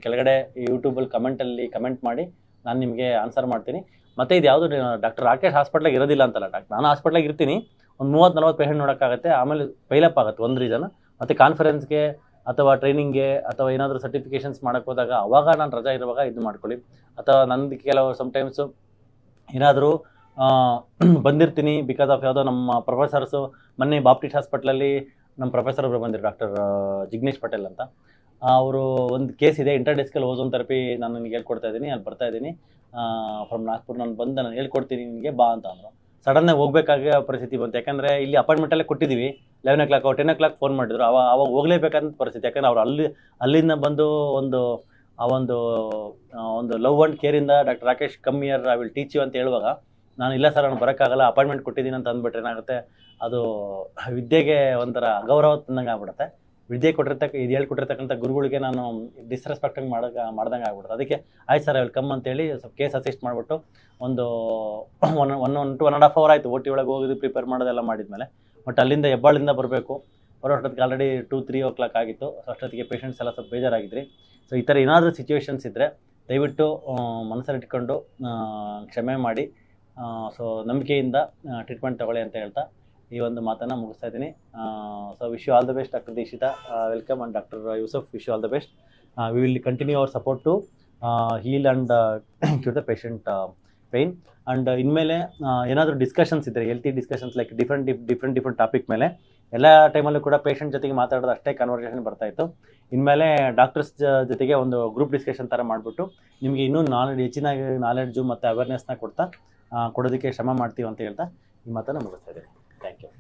ಕೆಳಗಡೆ ಯೂಟ್ಯೂಬಲ್ಲಿ ಕಮೆಂಟಲ್ಲಿ ಕಮೆಂಟ್ ಮಾಡಿ, ನಾನು ನಿಮಗೆ ಆನ್ಸರ್ ಮಾಡ್ತೀನಿ. ಮತ್ತು ಇದು ಯಾವುದು ಡಾಕ್ಟರ್ ರಾಕೇಶ್ ಹಾಸ್ಪಿಟ್ಲಾಗ ಇರೋದಿಲ್ಲ ಅಂತಲ್ಲ, ನಾನು ಹಾಸ್ಪಿಟ್ಲಾಗ ಇರ್ತೀನಿ, ಒಂದು 30-40 ಪೇಷಂಟ್ ನೋಡೋಕ್ಕಾಗುತ್ತೆ. ಆಮೇಲೆ ಪೈಲಪ್ ಆಗುತ್ತೆ ಒಂದು ರೀಸನ್. ಮತ್ತು ಕಾನ್ಫರೆನ್ಸ್ಗೆ ಅಥವಾ ಟ್ರೈನಿಂಗ್ಗೆ ಅಥವಾ ಏನಾದರೂ ಸರ್ಟಿಫಿಕೇಷನ್ಸ್ ಮಾಡೋಕ್ಕೆ ಹೋದಾಗ ಅವಾಗ ನಾನು ರಜಾ ಇರುವಾಗ ಇದು ಮಾಡ್ಕೊಳ್ಳಿ. ಅಥವಾ ನಂದು ಕೆಲವು ಸಮ್ಟೈಮ್ಸು ಏನಾದರೂ ಬಂದಿರ್ತೀನಿ ಬಿಕಾಸ್ ಆಫ್ ಯಾವುದೋ ನಮ್ಮ ಪ್ರೊಫೆಸರ್ಸು. ಮೊನ್ನೆ ಬಾಪ್ಟಿಸ್ಟ್ ಹಾಸ್ಪಿಟ್ಲಲ್ಲಿ ನಮ್ಮ ಪ್ರೊಫೆಸರ್ ಒಬ್ಬರು ಬಂದಿರು, ಡಾಕ್ಟರ್ ಜಿಗ್ನೇಶ್ ಪಟೇಲ್ ಅಂತ. ಅವರು ಒಂದು ಕೇಸ್ ಇದೆ, ಇಂಟರ್ಡಿಸ್ಕಲ್ ಓಝೋನ್ ಥೆರಪಿ ನಾನು ನಿನಗೆ ಹೇಳ್ಕೊಡ್ತಾ ಇದ್ದೀನಿ, ಅಲ್ಲಿ ಬರ್ತಾ ಇದ್ದೀನಿ ಫ್ರಮ್ ನಾಗ್ಪುರ್, ನಾನು ಬಂದು ನಾನು ಹೇಳ್ಕೊಡ್ತೀನಿ ನಿನಗೆ ಬಾ ಅಂತ ಅಂದರು. ಸಡನ್ನಾಗಿ ಹೋಗ್ಬೇಕಾಗ ಪರಿಸ್ಥಿತಿ ಬಂತು, ಯಾಕಂದರೆ ಇಲ್ಲಿ ಅಪಾಯಿಂಟ್ಮೆಂಟಲ್ಲೇ ಕೊಟ್ಟಿದ್ದೀವಿ 11 o'clock, 10 o'clock ಫೋನ್ ಮಾಡಿದ್ರು. ಅವಾಗ ಹೋಗಲೇಬೇಕಂತ ಪರಿಸ್ಥಿತಿ, ಯಾಕಂದರೆ ಅವ್ರು ಅಲ್ಲಿಂದ ಬಂದು ಒಂದು ಲವ್ ಆ್ಯಂಡ್ ಕೇರಿಂದ doctor Rakesh come here, I will teach you ಅಂತ ಹೇಳುವಾಗ ನಾನು ಇಲ್ಲ ಸರ್ ನಾನು ಬರೋಕ್ಕಾಗಲ್ಲ, ಅಪಾಯಿಂಟ್ಮೆಂಟ್ ಕೊಟ್ಟಿದ್ದೀನಿ ಅಂತ ಅಂದ್ಬಿಟ್ರೆ ಏನಾಗುತ್ತೆ, ಅದು ವಿದ್ಯೆಗೆ ಒಂಥರ ಅಗೌರವ ತಂದಂಗೆ ಆಗ್ಬಿಡುತ್ತೆ. ವಿದ್ಯೆ ಇದು ಹೇಳ್ಕೊಟ್ಟಿರ್ತಕ್ಕಂಥ ಗುರುಗಳಿಗೆ ನಾನು ಡಿಸ್ರೆಸ್ಪೆಕ್ಟಂಗೆ ಮಾಡ್ದಂಗೆ ಆಗ್ಬಿಡುತ್ತೆ. ಅದಕ್ಕೆ ಆಯ್ತು ಸರ್ ಐ ವಿಲ್ ಕಮ್ ಅಂತೇಳಿ ಸ್ವಲ್ಪ ಕೇಸ್ ಅಸಿಸ್ಟ್ ಮಾಡಿಬಿಟ್ಟು ಒಂದು 1.5 hour ಆಯಿತು OT ಒಳಗೆ ಹೋಗಿದ್ದು, ಪ್ರಿಪೇರ್ ಮಾಡೋದೆಲ್ಲ ಮಾಡಿದ್ಮೇಲೆ. ಬಟ್ ಅಲ್ಲಿಂದ ಹೆಬ್ಬಾಳಿಂದ ಬರಬೇಕು, ಬರೋಷ್ಟೊತ್ತಿಗೆ ಆಲ್ರೆಡಿ 2-3 o'clock ಆಗಿತ್ತು. ಸೊ ಅಷ್ಟೊತ್ತಿಗೆ ಪೇಷಂಟ್ಸ್ ಎಲ್ಲ ಸ್ವಲ್ಪ ಬೇಜಾರಾಗಿದ್ರಿ. ಸೊ ಈ ಥರ ಏನಾದರೂ ಸಿಚುವೇಶನ್ಸ್ ಇದ್ದರೆ ದಯವಿಟ್ಟು ಮನಸ್ಸಲ್ಲಿಟ್ಕೊಂಡು ಕ್ಷಮೆ ಮಾಡಿ, ಸೊ ನಂಬಿಕೆಯಿಂದ ಟ್ರೀಟ್ಮೆಂಟ್ ತಗೊಳ್ಳಿ ಅಂತ ಹೇಳ್ತಾ ಈ ಒಂದು ಮಾತನ್ನು ಮುಗಿಸ್ತಾ ಇದ್ದೀನಿ. So wish you all the best doctor Dikshita, welcome, and doctor Yusuf, wish you all the best. We will continue our support to heal and cure the patient pain. And ಇನ್ಮೇಲೆ ಏನಾದರೂ ಡಿಸ್ಕಷನ್ಸ್ ಇದ್ದರೆ, healthy discussions like different topic ಮೇಲೆ ಎಲ್ಲ ಟೈಮಲ್ಲೂ ಕೂಡ patient ಜೊತೆಗೆ ಮಾತಾಡೋದು ಅಷ್ಟೇ ಕನ್ವರ್ಸೇಷನ್ ಬರ್ತಾಯಿತ್ತು. ಇನ್ಮೇಲೆ ಡಾಕ್ಟರ್ಸ್ ಜೊತೆಗೆ ಒಂದು ಗ್ರೂಪ್ ಡಿಸ್ಕಷನ್ ಥರ ಮಾಡಿಬಿಟ್ಟು ನಿಮಗೆ ಇನ್ನೂ ಹೆಚ್ಚಿನ ನಾಲೆಡ್ಜು ಮತ್ತು ಅವೇರ್ನೆಸ್ನ ಕೊಡೋದಕ್ಕೆ ಶ್ರಮ ಮಾಡ್ತೀವಿ ಅಂತ ಹೇಳ್ತಾ ಈ ಮಾತನ್ನು ಮುಗಿಸ್ತಾ ಇದ್ದೀನಿ. Thank you.